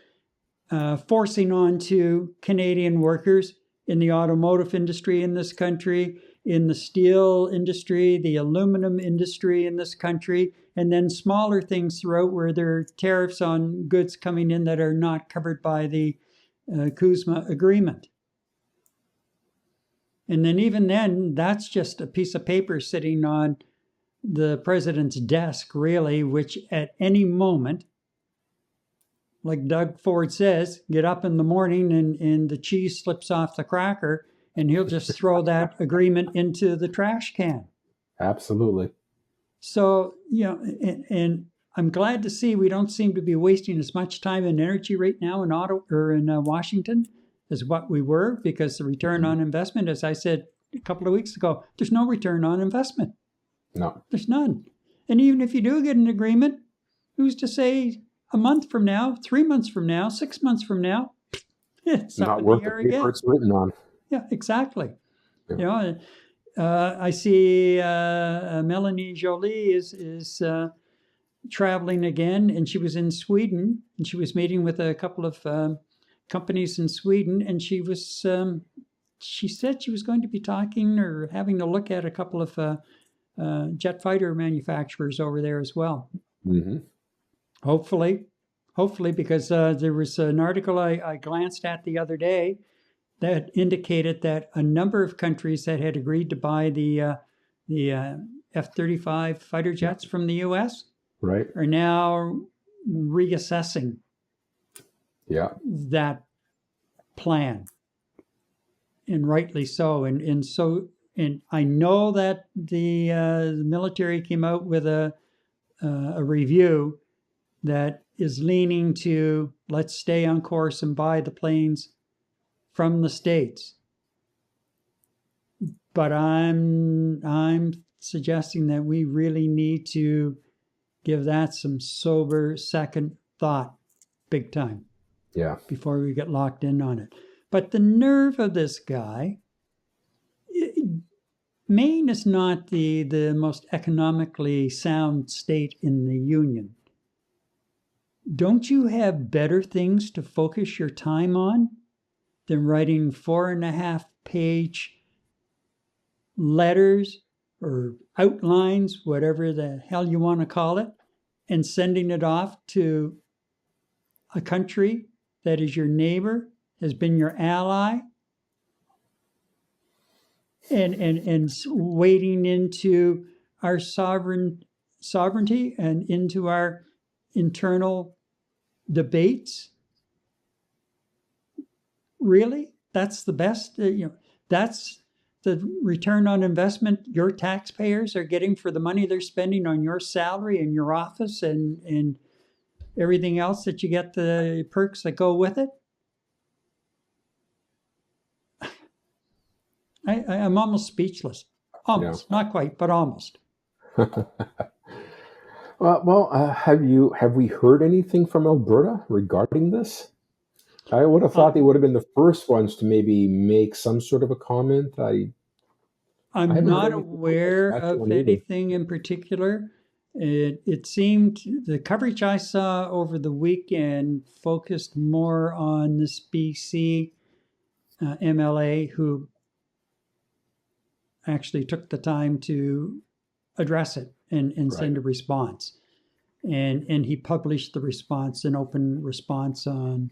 A: forcing onto Canadian workers in the automotive industry in this country, in the steel industry, the aluminum industry in this country, and then smaller things throughout where there are tariffs on goods coming in that are not covered by the CUSMA agreement. And then even then, that's just a piece of paper sitting on the president's desk, really, which at any moment, like Doug Ford says, get up in the morning and the cheese slips off the cracker and he'll just throw that agreement into the trash can.
D: Absolutely.
A: So, and I'm glad to see we don't seem to be wasting as much time and energy right now in Washington as what we were, because the return on investment, as I said a couple of weeks ago, there's no return on investment.
D: No.
A: There's none. And even if you do get an agreement, who's to say a month from now, 3 months from now, 6 months from now, it's
D: not worth the paper it's written on.
A: Yeah, exactly. Yeah. I see Melanie Joly is traveling again, and she was in Sweden, and she was meeting with a couple of companies in Sweden, and she said she was going to be talking or having a look at a couple of jet fighter manufacturers over there as well.
D: Mm-hmm.
A: Hopefully, because there was an article I glanced at the other day that indicated that a number of countries that had agreed to buy the F-35 fighter jets from the U.S. are now reassessing that plan, and rightly so. And I know that the military came out with a review that is leaning to let's stay on course and buy the planes from the States. But I'm suggesting that we really need to give that some sober second thought, big time.
D: Yeah. Before
A: we get locked in on it. But the nerve of this guy, Maine is not the most economically sound state in the Union. Don't you have better things to focus your time on than writing 4.5-page letters or outlines, whatever the hell you want to call it, and sending it off to a country that is your neighbor, has been your ally, and wading into our sovereignty and into our internal debates? Really? That's the best? That's the return on investment your taxpayers are getting for the money they're spending on your salary and your office and everything else that you get, the perks that go with it? I'm almost speechless. Almost. Not quite, but almost.
D: Have we heard anything from Alberta regarding this? I would have thought they would have been the first ones to maybe make some sort of a comment.
A: I'm not aware of anything in particular. It seemed the coverage I saw over the weekend focused more on this BC MLA who actually took the time to address it and send a response. And he published the response, an open response on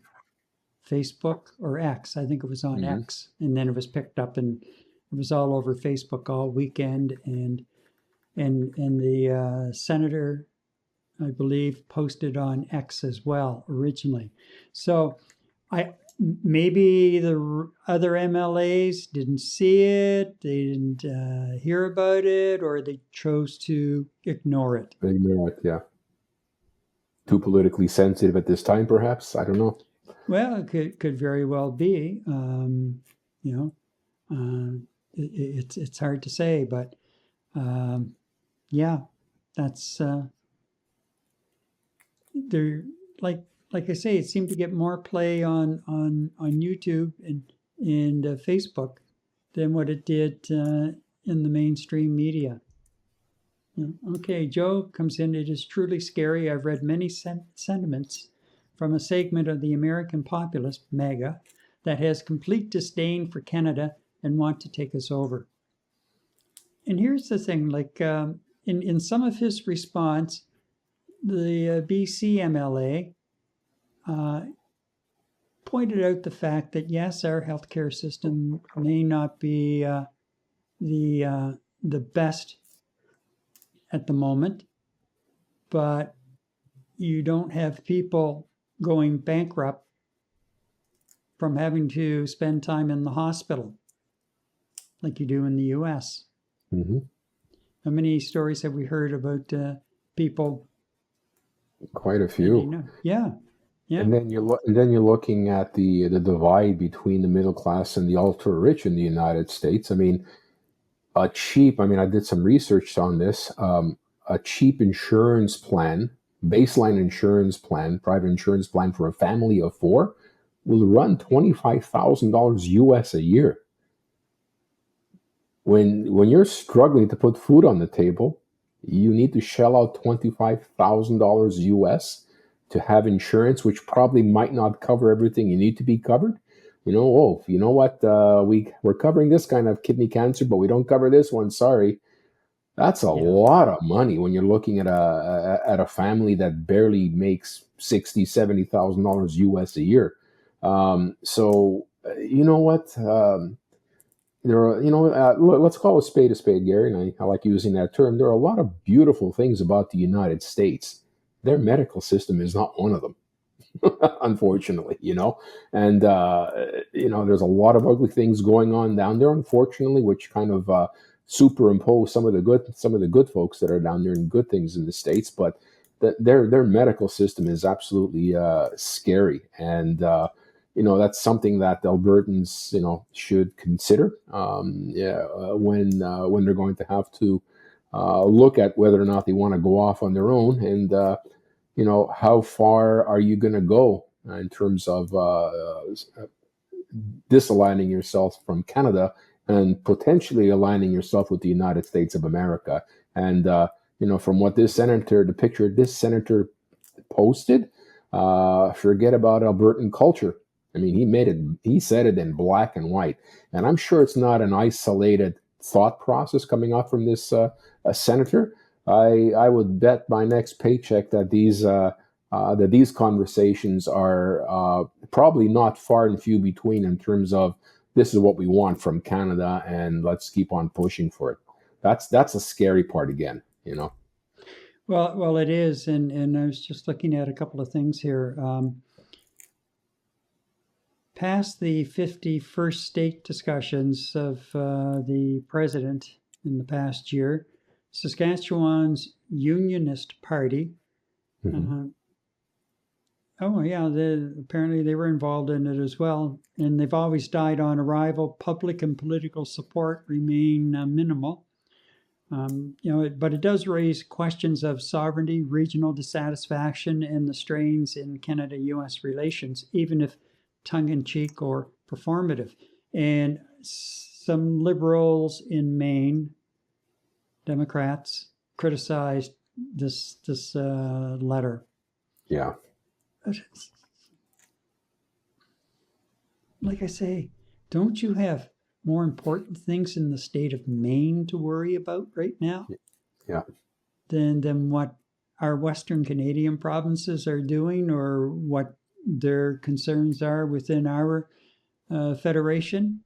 A: Facebook or X. I think it was on X. And then it was picked up and It was all over Facebook all weekend, and the senator, I believe, posted on X as well originally. So maybe the other MLAs didn't see it, they didn't hear about it, or they chose to ignore it.
D: Ignore it, yeah. Too politically sensitive at this time, perhaps? I don't know.
A: Well, it could very well be. It's hard to say, but yeah, that's they're like I say, it seemed to get more play on YouTube and Facebook than what it did in the mainstream media. Okay, Joe comes in. It is truly scary. I've read many sentiments from a segment of the American populace, MAGA, that has complete disdain for Canada and want to take us over. And here's the thing, like in some of his response, the BC MLA pointed out the fact that, yes, our healthcare system may not be the best at the moment, but you don't have people going bankrupt from having to spend time in the hospital like you do in the U.S.
D: Mm-hmm.
A: How many stories have we heard about people?
D: Quite a few.
A: Yeah.
D: And then you're looking at the divide between the middle class and the ultra rich in the United States. I mean, I did some research on this. A cheap insurance plan, baseline insurance plan, private insurance plan for a family of 4 will run $25,000 US a year. When you're struggling to put food on the table, you need to shell out $25,000 US to have insurance, which probably might not cover everything you need to be covered. You know what? We're covering this kind of kidney cancer, but we don't cover this one. Sorry. That's a lot of money when you're looking at a family that barely makes $60,000, $70,000 US a year. So you know what? There are, let's call a spade, Gary, and I like using that term. There are a lot of beautiful things about the United States. Their medical system is not one of them, unfortunately, and there's a lot of ugly things going on down there, unfortunately, which kind of superimpose some of the good folks that are down there and good things in the States. But their medical system is absolutely scary, and that's something that Albertans should consider when they're going to have to look at whether or not they want to go off on their own, and how far are you going to go in terms of disaligning yourself from Canada and potentially aligning yourself with the United States of America. And from what the picture this senator posted, forget about Albertan culture. I mean, he said it in black and white, and I'm sure it's not an isolated thought process coming out from this senator. I would bet my next paycheck that these conversations are probably not far and few between in terms of this is what we want from Canada and let's keep on pushing for it. That's a scary part again,
A: Well, it is, and I was just looking at a couple of things here. Past the 51st state discussions of the president in the past year, Saskatchewan's Unionist Party.
D: Mm-hmm.
A: Apparently they were involved in it as well, and they've always died on arrival. Public and political support remain minimal. But it does raise questions of sovereignty, regional dissatisfaction, and the strains in Canada-U.S. relations, even if tongue-in-cheek or performative. And some liberals in Maine, Democrats, criticized this letter.
D: Yeah.
A: Like I say, don't you have more important things in the state of Maine to worry about right now?
D: Yeah.
A: Than what our Western Canadian provinces are doing or what their concerns are within our federation?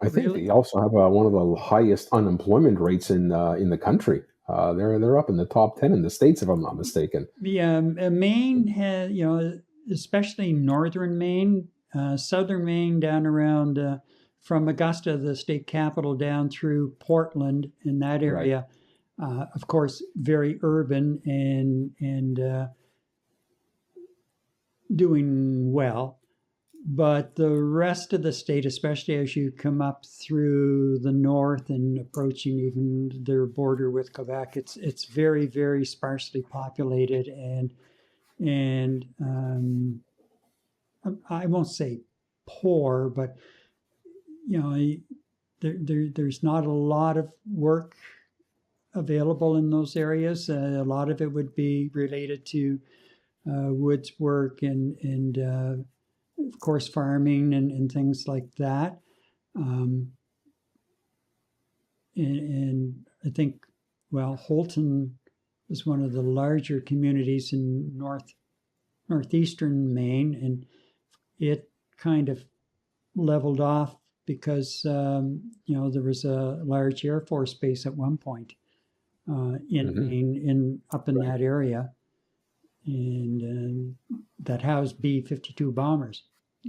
D: I think
A: Really?
D: they also have one of the highest unemployment rates in the country. They're up in the top 10 in the States, if I'm not mistaken.
A: Yeah, Maine has, especially northern Maine, southern Maine, down around from Augusta, the state capital, down through Portland in that
D: Right.
A: area. Of course, very urban and doing well. But the rest of the state, especially as you come up through the north and approaching even their border with Quebec, it's very, very sparsely populated, and I won't say poor, but you know there's not a lot of work available in those areas. A lot of it would be related to woods work and of course farming and things like that. Um, and I think, well, Holton was one of the larger communities in northeastern Maine, and it kind of leveled off because there was a large Air Force base at one point in
D: Hmm.
A: Maine, up in
D: Right.
A: that area, and that housed B-52 bombers,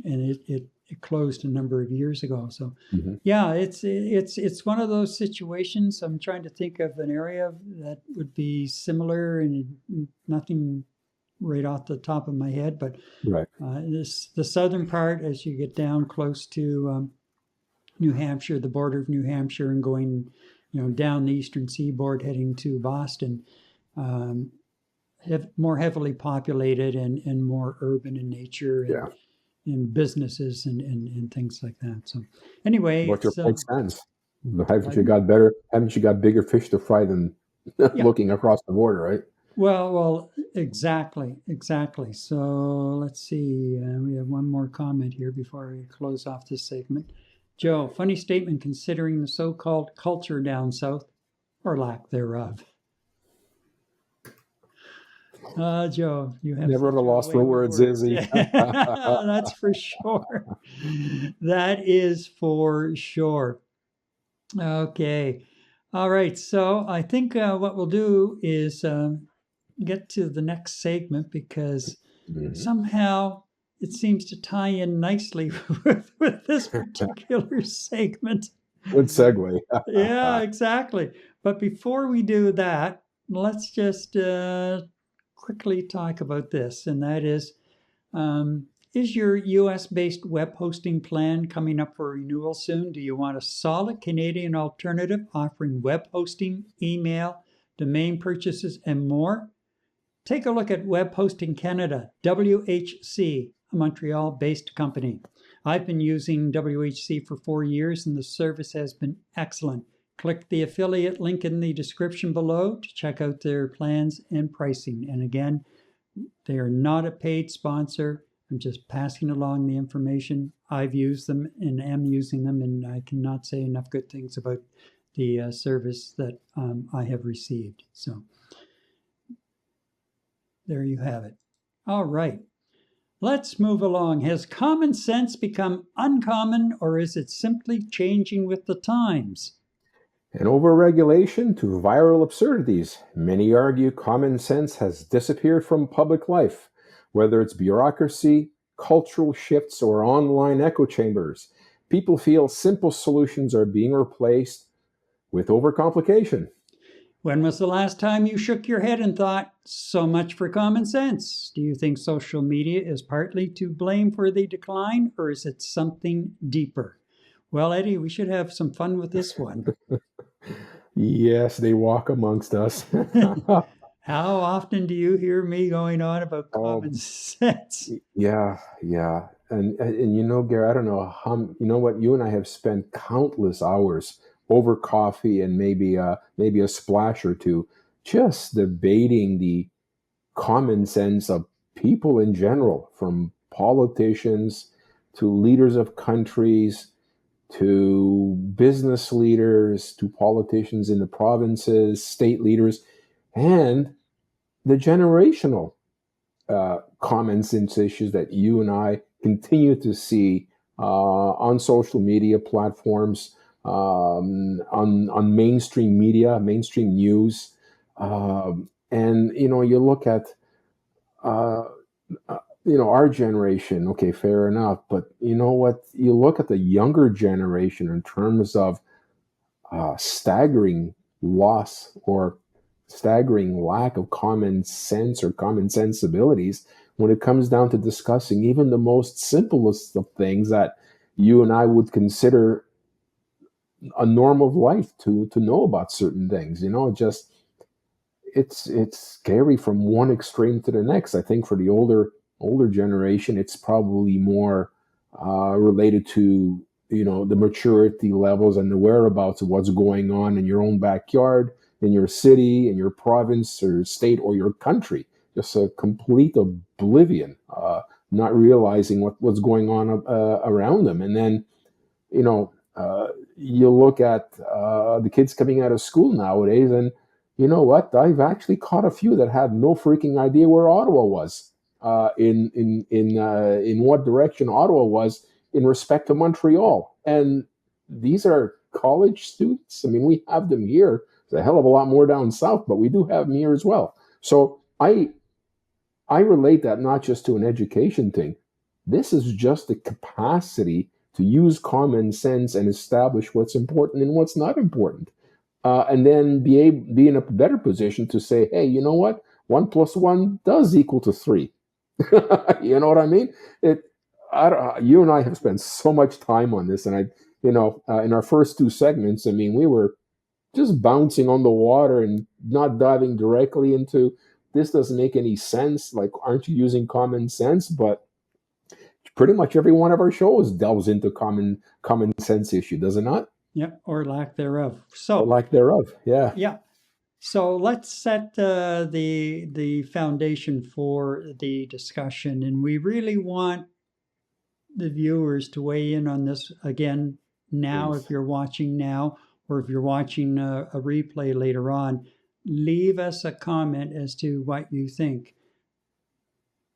A: and it closed a number of years ago. So,
D: Hmm.
A: yeah, it's one of those situations. I'm trying to think of an area that would be similar, and nothing right off the top of my head, but
D: Right.
A: the southern part, as you get down close to New Hampshire, the border of New Hampshire, and going, down the eastern seaboard, heading to Boston, um, more heavily populated and more urban in nature
D: Yeah.
A: and businesses and things like that. So, anyway,
D: What your
A: it's
D: point stands.
A: pardon?
D: Haven't you got bigger fish to fry than
A: Yeah.
D: looking across the border, right?
A: Well, exactly. So let's see. We have one more comment here before we close off this segment. Joe, funny statement considering the so-called culture down south, or lack thereof. Joe, you have
D: Never at a
A: such a
D: loss for
A: way with
D: words, is
A: words.
D: he?
A: That's for sure. That is for sure. Okay. All right. So I think what we'll do is get to the next segment because
D: Mhm.
A: somehow it seems to tie in nicely with this particular segment.
D: Good segue.
A: Yeah, exactly. But before we do that, let's just quickly talk about this, and that is your US based web hosting plan coming up for renewal soon? Do you want a solid Canadian alternative offering web hosting, email, domain purchases, and more? Take a look at Web Hosting Canada, WHC, a Montreal based company. I've been using WHC for 4 years and the service has been excellent. Click the affiliate link in the description below to check out their plans and pricing. And again, they are not a paid sponsor. I'm just passing along the information. I've used them and am using them, and I cannot say enough good things about the service that I have received. So there you have it. All right. Let's move along. Has common sense become uncommon, or is it simply changing with the times?
D: And overregulation to viral absurdities. Many argue common sense has disappeared from public life, whether it's bureaucracy, cultural shifts, or online echo chambers. People feel simple solutions are being replaced with overcomplication.
A: When was the last time you shook your head and thought, so much for common sense? Do you think social media is partly to blame for the decline, or is it something deeper? Well, Eddie, we should have some fun with this one.
D: Yes, they walk amongst us.
A: How often do you hear me going on about
D: Oh,
A: common sense?
D: yeah, yeah. And Gary, I don't know how, you know what, you and I have spent countless hours over coffee and maybe a splash or two just debating the common sense of people in general, from politicians to leaders of countries to business leaders to politicians in the provinces, state leaders, and the generational common sense issues that you and I continue to see on social media platforms, on mainstream media, mainstream news. And, you look at, our generation, okay, fair enough. But you know what? You look at the younger generation in terms of staggering loss or staggering lack of common sense or common sensibilities when it comes down to discussing even the most simplest of things that you and I would consider a norm of life to know about certain things. Just it's scary from one extreme to the next. I think for the older generation, it's probably more related to the maturity levels and the whereabouts of what's going on in your own backyard, in your city, in your province or state or your country. Just a complete oblivion, not realizing what's going on around them. And then, you look at the kids coming out of school nowadays, and you know what? I've actually caught a few that had no freaking idea where Ottawa was, in what direction Ottawa was in respect to Montreal. And these are college students. I mean, we have them here. There's a hell of a lot more down south, but we do have them here as well. So I relate that not just to an education thing. This is just the capacity to use common sense and establish what's important and what's not important. And then be in a better position to say, hey, you know what? 1 + 1 does equal to 3. You know what I mean? You and I have spent so much time on this, and in our first 2 segments, I mean, we were just bouncing on the water and not diving directly into this doesn't make any sense. Like, aren't you using common sense? But pretty much every one of our shows delves into common sense issue, does it not?
A: Yeah, or lack thereof. So,
D: or lack thereof, yeah.
A: Yeah. So let's set the foundation for the discussion, and we really want the viewers to weigh in on this again now. Please. If you're watching now, or if you're watching a replay later on, leave us a comment as to what you think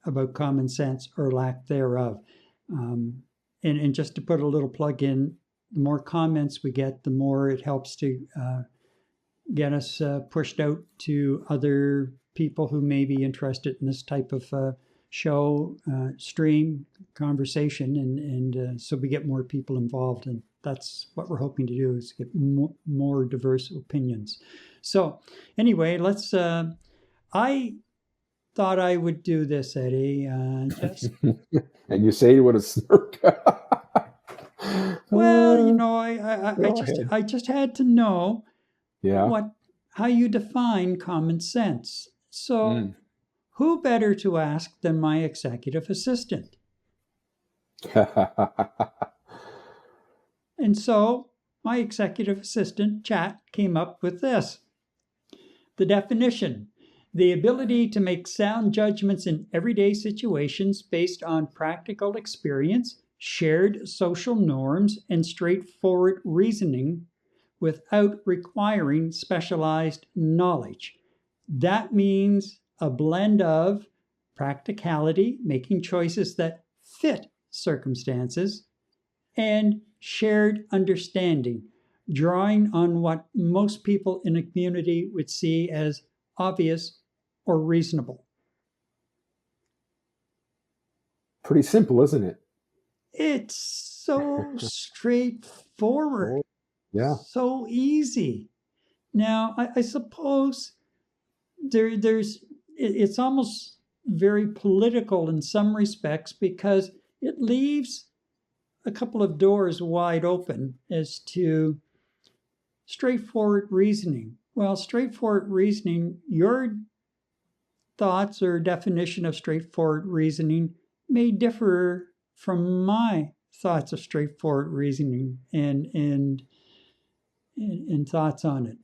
A: about common sense or lack thereof. And just to put a little plug in, the more comments we get, the more it helps to get us pushed out to other people who may be interested in this type of show, stream, conversation, and so we get more people involved. And that's what we're hoping to do, is get more diverse opinions. So anyway, let's... I thought I would do this, Eddie. Just...
D: And you say it with a smirk.
A: Well, I just had to know how you define common sense. So who better to ask than my executive assistant? And so my executive assistant, Chat, came up with this. The definition: the ability to make sound judgments in everyday situations based on practical experience, shared social norms, and straightforward reasoning without requiring specialized knowledge. That means a blend of practicality, making choices that fit circumstances, and shared understanding, drawing on what most people in a community would see as obvious or reasonable.
D: Pretty simple, isn't it?
A: It's so straightforward.
D: Yeah.
A: So easy. Now, I suppose it's almost very political in some respects, because it leaves a couple of doors wide open as to straightforward reasoning. Well, straightforward reasoning, your thoughts or definition of straightforward reasoning may differ from my thoughts of straightforward reasoning and thoughts on it.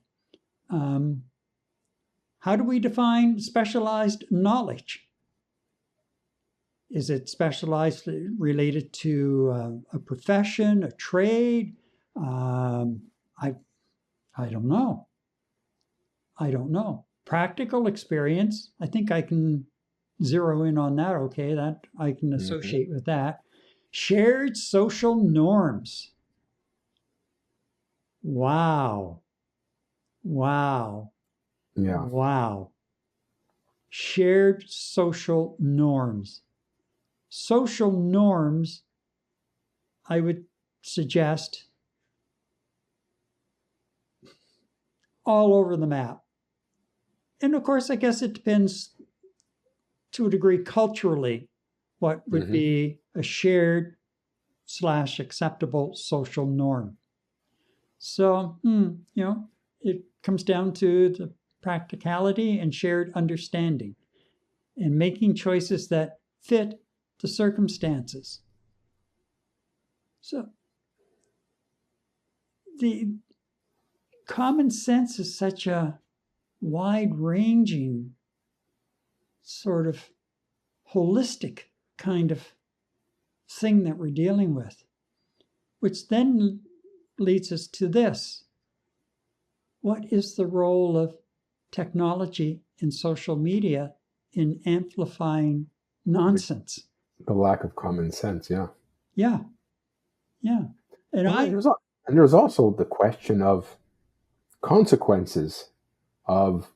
A: How do we define specialized knowledge? Is it specialized related to a profession, a trade? I don't know. I don't know. Practical experience, I think I can zero in on that, okay? That I can associate with that. Shared social norms. Wow. Wow.
D: Yeah.
A: Wow. Shared social norms. Social norms, I would suggest, all over the map. And of course, I guess it depends to a degree culturally what would be a shared / acceptable social norm. So, it comes down to the practicality and shared understanding and making choices that fit the circumstances. So, the common sense is such a wide-ranging, sort of holistic kind of thing that we're dealing with, which then leads us to this. What is the role of technology and social media in amplifying nonsense?
D: The lack of common sense, yeah.
A: Yeah.
D: And there's also the question of consequences of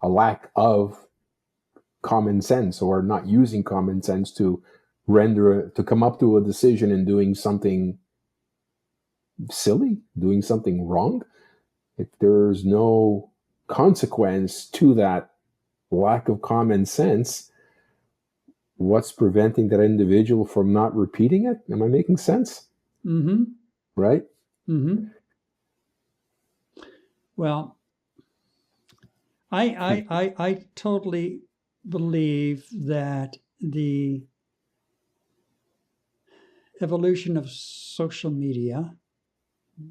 D: a lack of common sense, or not using common sense to come up to a decision and doing something silly, doing something wrong. If there's no consequence to that lack of common sense, what's preventing that individual from not repeating it? Am I making sense?
A: Mm-hmm.
D: Right?
A: Mm-hmm. Well, I totally believe that the evolution of social media,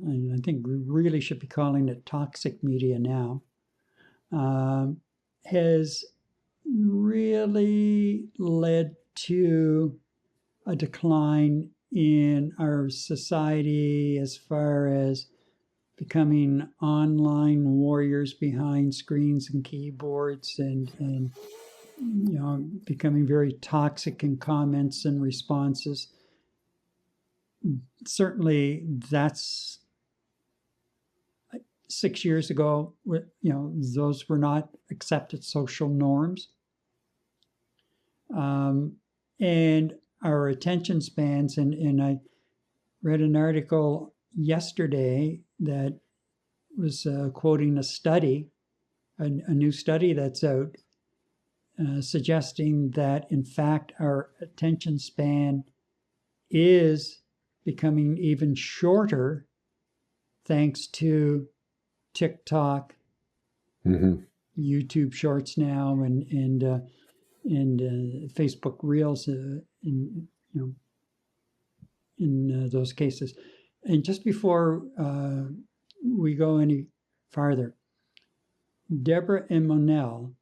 A: and I think we really should be calling it toxic media now, has really led to a decline in our society as far as becoming online warriors behind screens and keyboards, and becoming very toxic in comments and responses. Certainly, that's 6 years ago. Those were not accepted social norms, and our attention spans. And I read an article yesterday that was quoting a study, a new study that's out, suggesting that, in fact, our attention span is becoming even shorter thanks to TikTok, YouTube Shorts now, and Facebook Reels in those cases. And just before we go any farther, Deborah and Monel,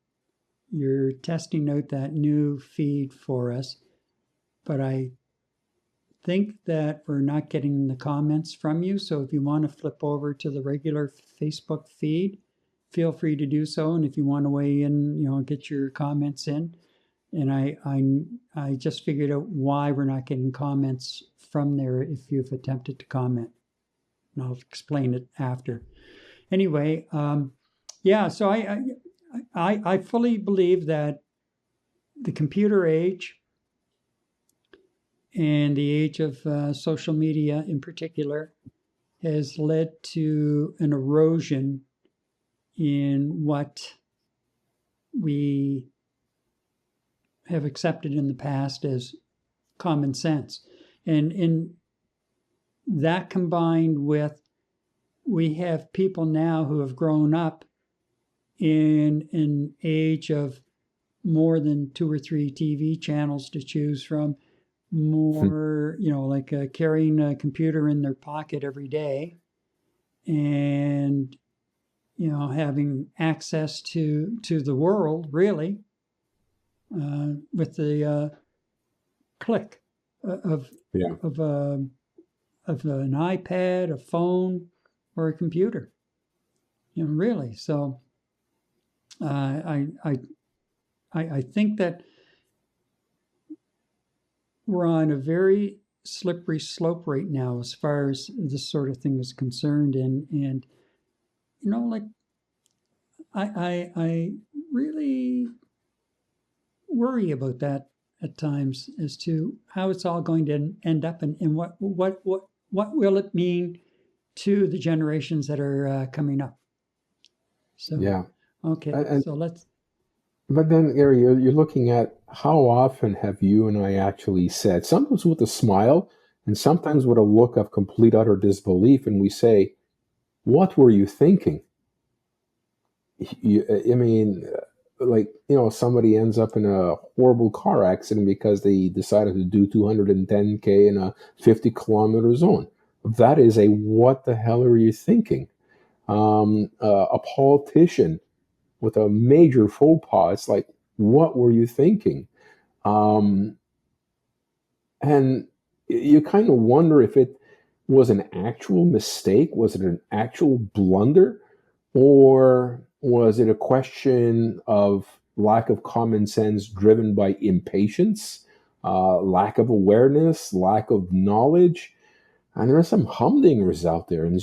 A: you're testing out that new feed for us, but I think that we're not getting the comments from you. So if you want to flip over to the regular Facebook feed, feel free to do so. And if you want to weigh in, get your comments in. And I just figured out why we're not getting comments from there if you've attempted to comment. And I'll explain it after. Anyway, so I fully believe that the computer age and the age of social media in particular has led to an erosion in what we have accepted in the past as common sense. And in that, combined with, we have people now who have grown up in an age of more than 2 or 3 TV channels to choose from, more, like carrying a computer in their pocket every day, and having access to the world, really, with the click of an iPad, a phone, or a computer. Really. So I think that we're on a very slippery slope right now as far as this sort of thing is concerned, and like I really worry about that at times as to how it's all going to end up, and what will it mean to the generations that are coming up. So
D: Yeah.
A: okay,
D: And
A: so let's.
D: but then, Gary, you're looking at how often have you and I actually said, sometimes with a smile and sometimes with a look of complete utter disbelief, and we say, "What were you thinking?" I mean, like, somebody ends up in a horrible car accident because they decided to do 210K in a 50-kilometer zone. That is a what the hell are you thinking? A politician with a major faux pas. It's like, what were you thinking? And you kind of wonder if it was an actual mistake. Was it an actual blunder? Or was it a question of lack of common sense driven by impatience, lack of awareness, lack of knowledge? And there are some humdingers out there, and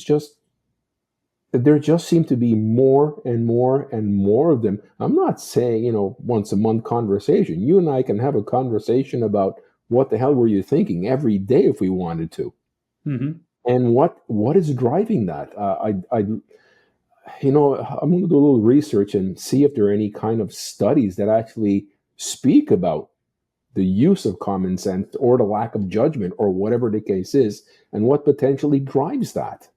D: there just seem to be more and more and more of them. I'm not saying, once a month conversation. You and I can have a conversation about what the hell were you thinking every day if we wanted to.
A: Mm-hmm.
D: And what is driving that? I'm going to do a little research and see if there are any kind of studies that actually speak about the use of common sense or the lack of judgment or whatever the case is, and what potentially drives that.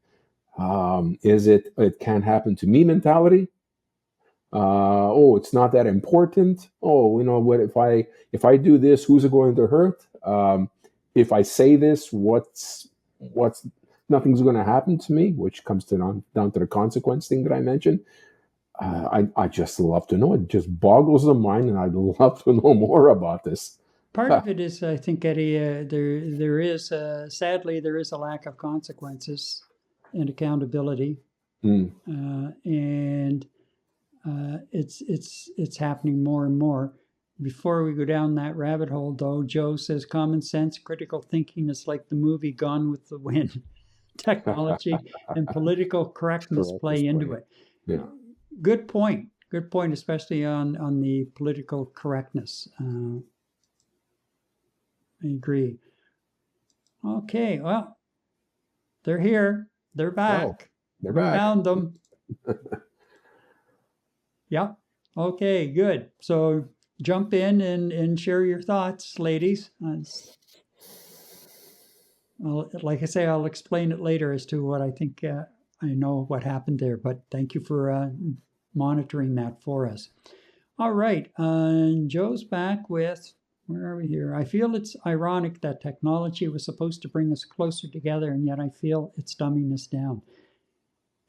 D: Is it can't happen to me mentality? It's not that important. What if I do this, who's it going to hurt? If I say this, what's nothing's going to happen to me, which comes down to the consequence thing that I mentioned. I just love to know. It just boggles the mind, and I'd love to know more about this.
A: Part of it is, I think, Eddie, there is sadly there is a lack of consequences and accountability, and it's happening more and more. Before we go down that rabbit hole, though, Joe says common sense, critical thinking is like the movie Gone with the Wind. Technology and political correctness play into it.
D: Yeah.
A: Good point, especially on the political correctness. I agree. Okay, well, they're here. They're back.
D: Oh, they're back.
A: Found them. Yeah. Okay, good. So jump in and share your thoughts, ladies. Like I say, I'll explain it later as to what I think. I know what happened there, but thank you for monitoring that for us. All right. Joe's back with, where are we here? I feel it's ironic that technology was supposed to bring us closer together, and yet I feel it's dumbing us down.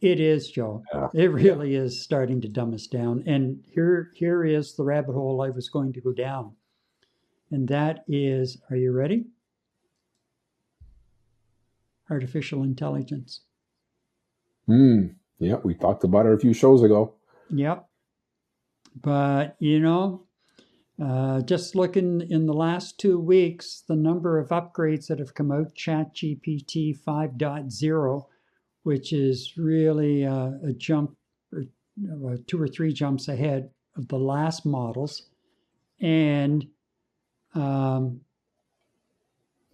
A: It is, Joe. Yeah. It really is starting to dumb us down. And here is the rabbit hole I was going to go down. And that is, are you ready? Artificial intelligence.
D: Yeah, we talked about it a few shows ago.
A: Yep. But, just looking in the last 2 weeks, the number of upgrades that have come out, ChatGPT 5.0, which is really a jump, or 2 or 3 jumps ahead of the last models. And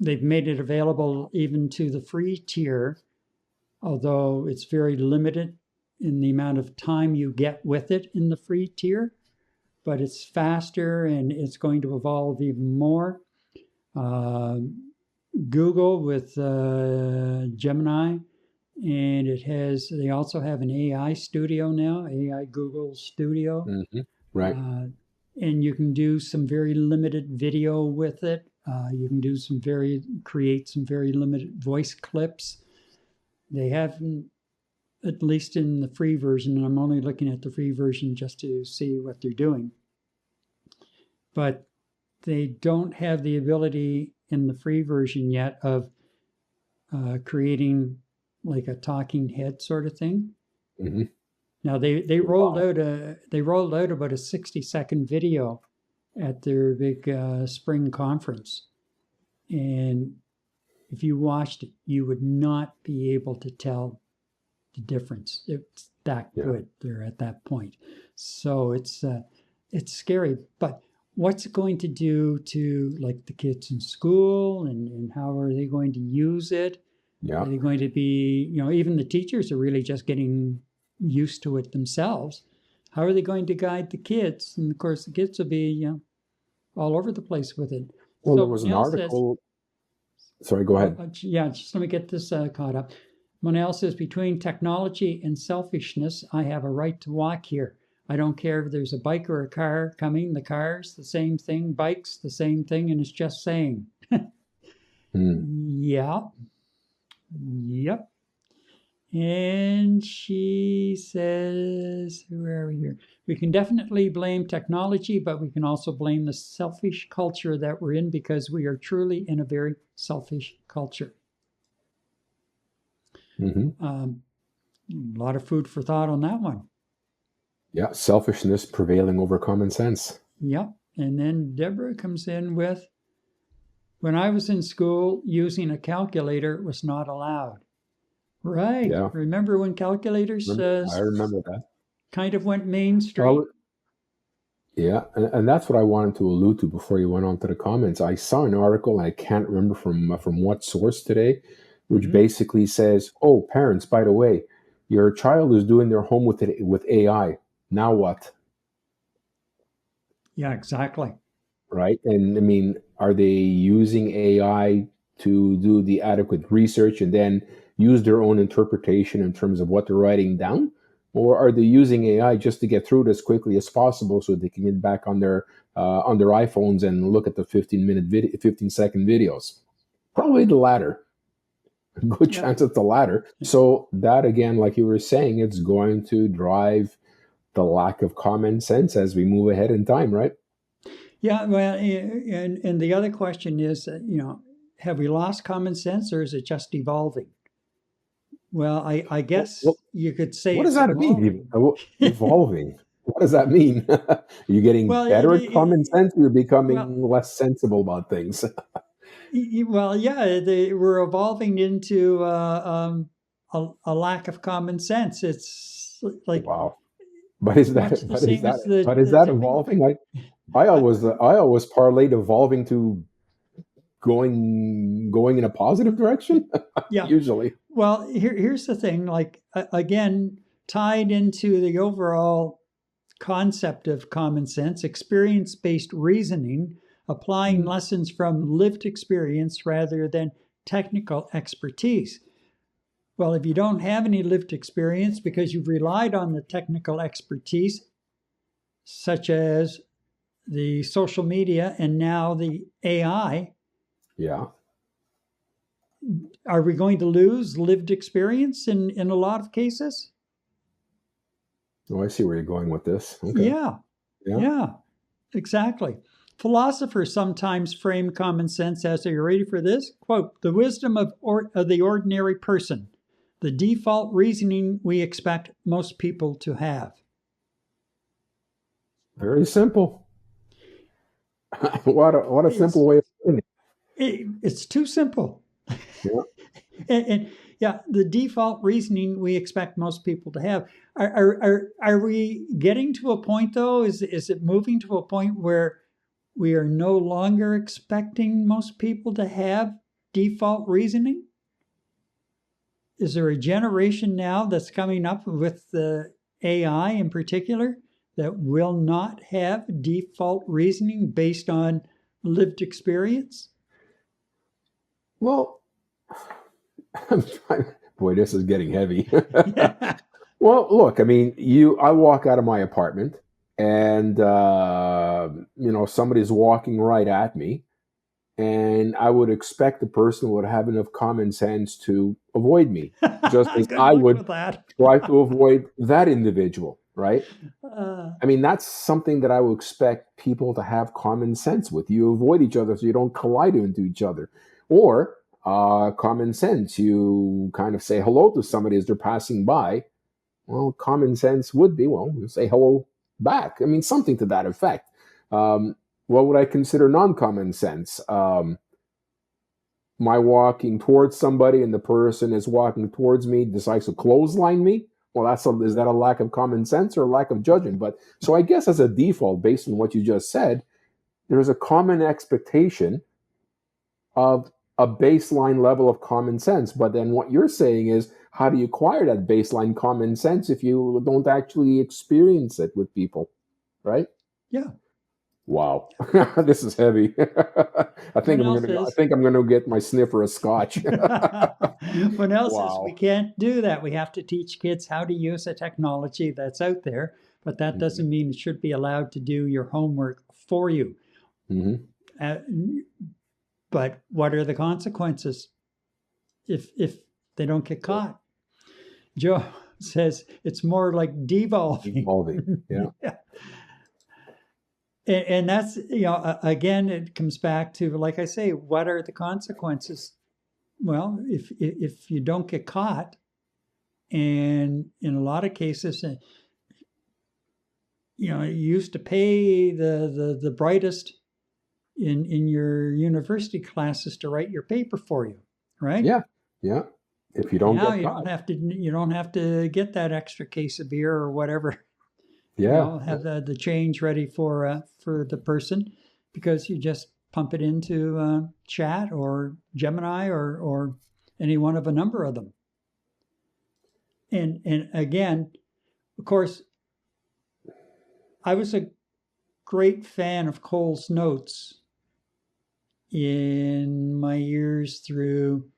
A: they've made it available even to the free tier, although it's very limited in the amount of time you get with it in the free tier. But it's faster and it's going to evolve even more. Google with Gemini, and they also have an AI studio now, AI Google Studio.
D: Mm-hmm. Right.
A: And you can do some very limited video with it. You can create some very limited voice clips. They haven't, at least in the free version, and I'm only looking at the free version just to see what they're doing. But they don't have the ability in the free version yet of creating like a talking head sort of thing.
D: Mm-hmm.
A: Now they rolled out about a 60-second video at their big spring conference, and if you watched it, you would not be able to tell the difference. It's that good. They're at that point. So it's scary. But what's it going to do to like the kids in school, and how are they going to use it?
D: Yeah.
A: Are they going to be, even the teachers are really just getting used to it themselves. How are they going to guide the kids? And of course, the kids will be, all over the place with it.
D: Well,
A: So
D: there was an article. Sorry, go ahead.
A: Just let me get this caught up. Monel says, between technology and selfishness, I have a right to walk here. I don't care if there's a bike or a car coming. The car's the same thing, bike's the same thing, and it's just saying. Yeah. Yep. And she says, where are we here? We can definitely blame technology, but we can also blame the selfish culture that we're in, because we are truly in a very selfish culture. A lot of food for thought on that one.
D: Yeah, selfishness prevailing over common sense.
A: Yep. And then Deborah comes in with, when I was in school, using a calculator was not allowed. Right.
D: Yeah.
A: Remember when calculators
D: I remember that.
A: Kind of went mainstream?
D: Yeah, and that's what I wanted to allude to before you went on to the comments. I saw an article, and I can't remember from what source today, which basically says, oh, parents, by the way, your child is doing their homework with AI. Now what?
A: Yeah, exactly.
D: Right? And I mean, are they using AI to do the adequate research and then use their own interpretation in terms of what they're writing down? Or are they using AI just to get through it as quickly as possible so they can get back on their iPhones and look at the 15-second videos? Probably the latter. Good chance it's the latter. So that, again, like you were saying, it's going to drive the lack of common sense as we move ahead in time, right?
A: Yeah, well, and the other question is, have we lost common sense, or is it just evolving? Well, I guess you could say
D: what does that mean? Evolving. What does that mean? Are you getting better at common sense, or you're becoming less sensible about things?
A: Well, yeah, we're evolving into a lack of common sense. It's like,
D: wow. But is that evolving? I always parlayed evolving to going in a positive direction.
A: Yeah.
D: Usually.
A: Well, here's the thing. Like, again, tied into the overall concept of common sense, experience-based reasoning, applying lessons from lived experience rather than technical expertise. Well, if you don't have any lived experience because you've relied on the technical expertise, such as the social media and now the AI, are we going to lose lived experience in a lot of cases?
D: Oh, I see where you're going with this. Okay.
A: Yeah, exactly. Philosophers sometimes frame common sense as, are you ready for this? Quote, the wisdom of the ordinary person, the default reasoning we expect most people to have.
D: Very simple. What a simple way of putting it.
A: It's too simple. And the default reasoning we expect most people to have. Are we getting to a point, though? Is it moving to a point where we are no longer expecting most people to have default reasoning? Is there a generation now that's coming up with the AI in particular that will not have default reasoning based on lived experience?
D: Well, boy, this is getting heavy. Well, look, I mean, I walk out of my apartment and, somebody's walking right at me, and I would expect the person would have enough common sense to avoid me, just as I would try to avoid that individual, right? I mean, that's something that I would expect people to have common sense with. You avoid each other so you don't collide into each other. Or common sense, you kind of say hello to somebody as they're passing by. Well, common sense would be, you say hello back. I mean, something to that effect. What would I consider non-common sense? my walking towards somebody and the person is walking towards me, decides to clothesline me. Well, is that a lack of common sense or a lack of judging? But so I guess as a default, based on what you just said, there's a common expectation of a baseline level of common sense. But then what you're saying is, how do you acquire that baseline common sense if you don't actually experience it with people, right?
A: Yeah.
D: Wow, this is heavy. I think I'm gonna get my sniffer of scotch.
A: What else is
D: Wow.
A: we can't do that. We have to teach kids how to use a technology that's out there, but that doesn't mean it should be allowed to do your homework for you. But what are the consequences if they don't get caught? Joe says it's more like devolving.
D: Devolving, yeah.
A: Yeah. And that's, again, it comes back to, like I say, what are the consequences? Well, if you don't get caught, and in a lot of cases, you used to pay the brightest in your university classes to write your paper for you, right?
D: Yeah. If you don't
A: now
D: get
A: you
D: caught.
A: you don't have to get that extra case of beer or whatever.
D: Yeah.
A: Have the change ready for the person, because you just pump it into chat or Gemini or any one of a number of them. And again, of course, I was a great fan of Cole's notes in my years through,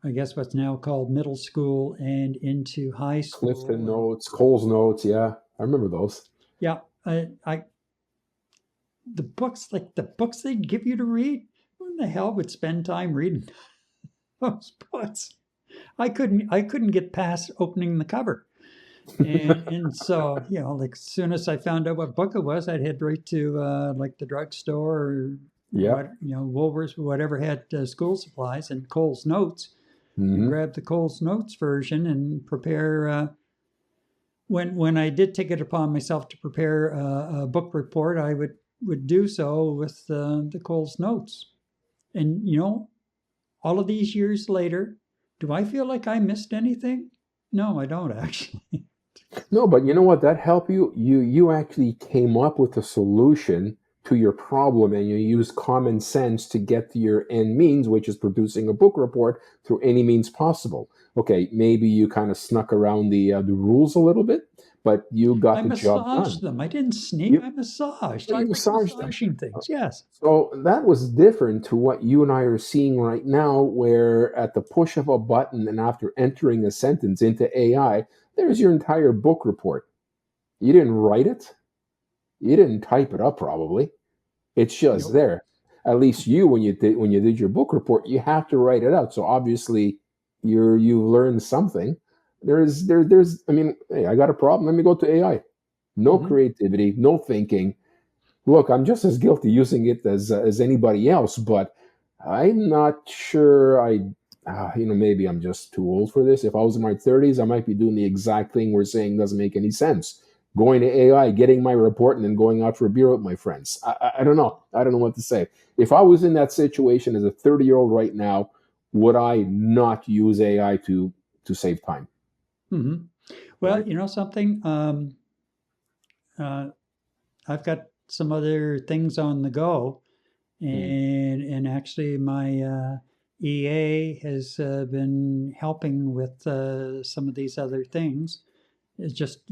A: I guess, what's now called middle school and into high school.
D: Clifton notes, Cole's notes. Yeah, I remember those.
A: Yeah, the books they'd give you to read, who the hell would spend time reading those books? I couldn't get past opening the cover. And so, like as soon as I found out what book it was, I'd head right to like the drugstore or Woolworths, whatever had school supplies, and Cole's Notes, and grab the Cole's Notes version and prepare. When I did take it upon myself to prepare a book report, I would do so with the Cole's Notes. And all of these years later, do I feel like I missed anything? No, I don't actually.
D: No, but you know what? That helped you. You actually came up with a solution to your problem, and you used common sense to get to your end means, which is producing a book report through any means possible. Okay, maybe you kind of snuck around the rules a little bit, but you got the job done.
A: I massaged them. I didn't sneak. I massaged. I
D: massaged
A: massaging things. Yes.
D: So that was different to what you and I are seeing right now, where at the push of a button and after entering a sentence into AI, there's your entire book report. You didn't write it. You didn't type it up, probably. It's just there. At least when you did your book report, you have to write it out. So obviously, you learned something. There's. I mean, hey, I got a problem. Let me go to AI. No creativity, no thinking. Look, I'm just as guilty using it as anybody else, but I'm not sure maybe I'm just too old for this. If I was in my 30s, I might be doing the exact thing we're saying doesn't make any sense. Going to AI, getting my report, and then going out for a beer with my friends. I don't know. I don't know what to say. If I was in that situation as a 30-year-old right now, would I not use AI to save time?
A: Mm-hmm. Well, right? Something? I've got some other things on the go, and actually my EA has been helping with some of these other things. It's just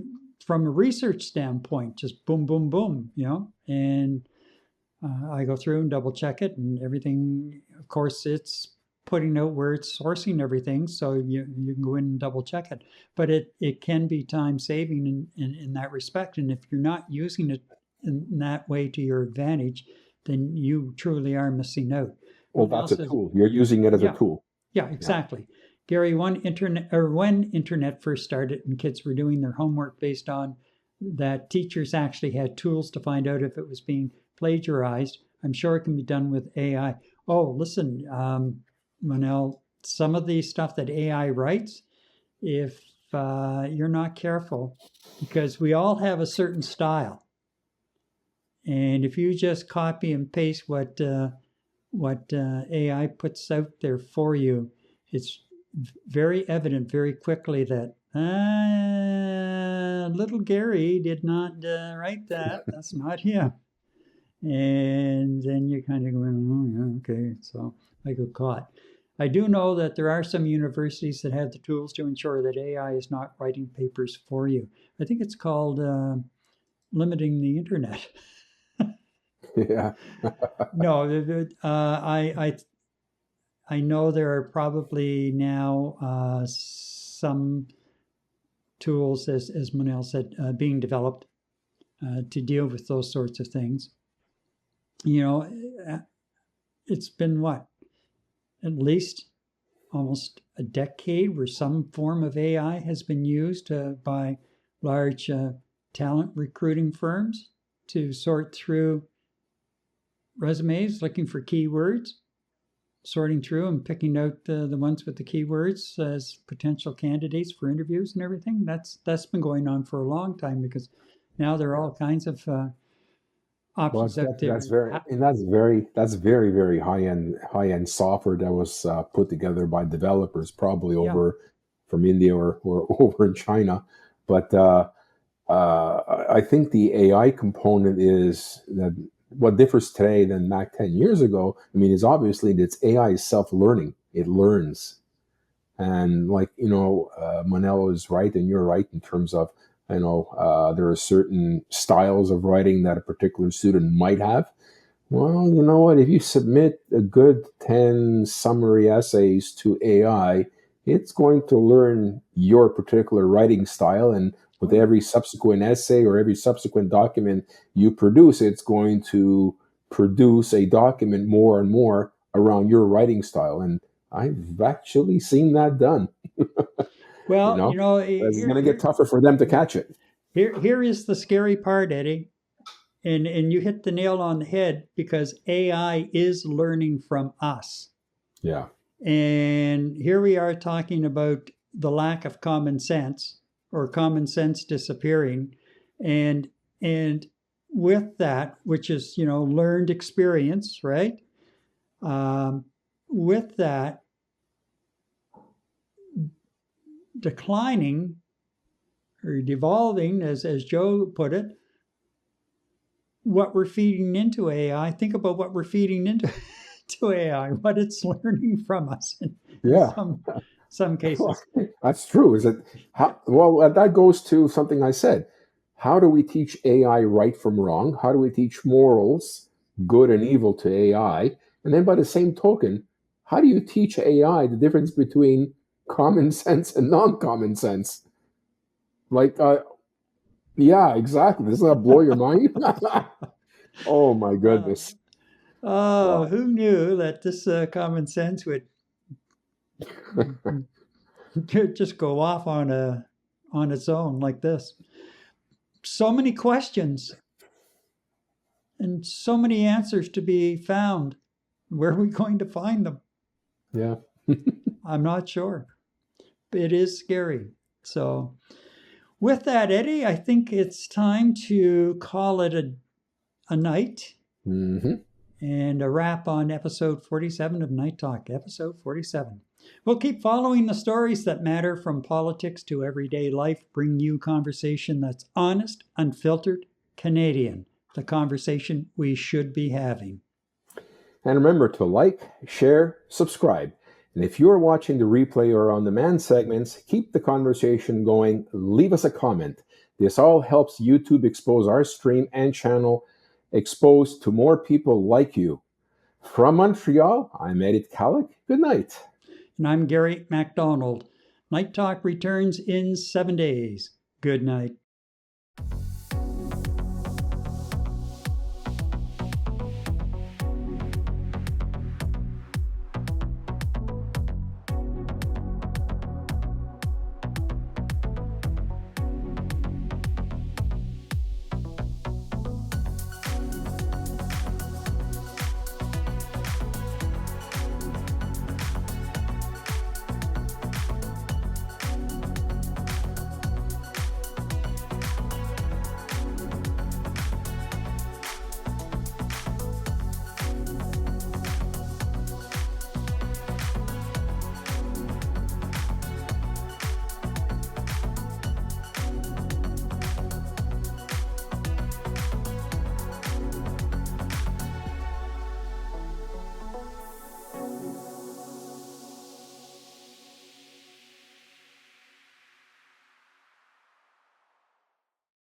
A: from a research standpoint, just boom, boom, boom, and I go through and double check it and everything. Of course, it's putting out where it's sourcing everything, so you can go in and double check it. But it can be time saving in that respect. And if you're not using it in that way to your advantage, then you truly are missing out.
D: Well, that's a tool. You're using it as a tool.
A: Yeah, exactly. Yeah. Gary, when internet first started and kids were doing their homework based on that, teachers actually had tools to find out if it was being plagiarized. I'm sure it can be done with AI. Oh, listen, Manel, some of the stuff that AI writes, if you're not careful, because we all have a certain style. And if you just copy and paste what what AI puts out there for you, it's very evident very quickly that little Gary did not write that. That's not him. And then you're kind of going, oh, yeah, okay. So I got caught. I do know that there are some universities that have the tools to ensure that AI is not writing papers for you. I think it's called limiting the internet.
D: Yeah.
A: No, I know there are probably now some tools, as Monel said, being developed to deal with those sorts of things. You know, it's been what? At least almost a decade where some form of AI has been used by large talent recruiting firms to sort through resumes, looking for keywords, sorting through and picking out the ones with the keywords as potential candidates for interviews and everything. That's been going on for a long time, because now there are all kinds of options out there.
D: That's very very high end software that was put together by developers, probably over from India or over in China. But I think the AI component is that what differs today than back 10 years ago. I mean, is obviously that AI is self-learning. It learns. And like, Monel is right and you're right in terms of, there are certain styles of writing that a particular student might have. Well, you know what? If you submit a good 10 summary essays to AI, it's going to learn your particular writing style. And with every subsequent essay or every subsequent document you produce, it's going to produce a document more and more around your writing style. And I've actually seen that done.
A: Well,
D: it's going to get tougher for them to catch it.
A: Here is the scary part, Eddie. And you hit the nail on the head, because AI is learning from us.
D: Yeah.
A: And here we are talking about the lack of common sense, or common sense disappearing. And with that, which is, learned experience, right? With that declining or devolving, as Joe put it, what we're feeding into AI, think about what we're feeding into AI, what it's learning from us in some cases.
D: That's true. That goes to something I said. How do we teach AI right from wrong? How do we teach morals, good and evil, to AI? And then by the same token, how do you teach AI the difference between common sense and non-common sense? Like, yeah, exactly. Doesn't that blow your mind? Oh my goodness.
A: Wow. Who knew that this common sense would just go off on its own like this? So many questions and so many answers to be found. Where are we going to find them?
D: Yeah.
A: I'm not sure. It is scary. So with that, Eddie, I think it's time to call it a night.
D: Mm-hmm.
A: And a wrap on episode 47 of Night Talk, episode 47. We'll keep following the stories that matter, from politics to everyday life, bring you conversation that's honest, unfiltered, Canadian, the conversation we should be having.
D: And remember to like, share, subscribe. And if you're watching the replay or on-demand segments, keep the conversation going. Leave us a comment. This all helps YouTube expose our stream and channel, exposed to more people like you. From Montreal, I'm Eddie Kallick. Good night.
A: And I'm Gary MacDonald. Night Talk returns in 7 days. Good night.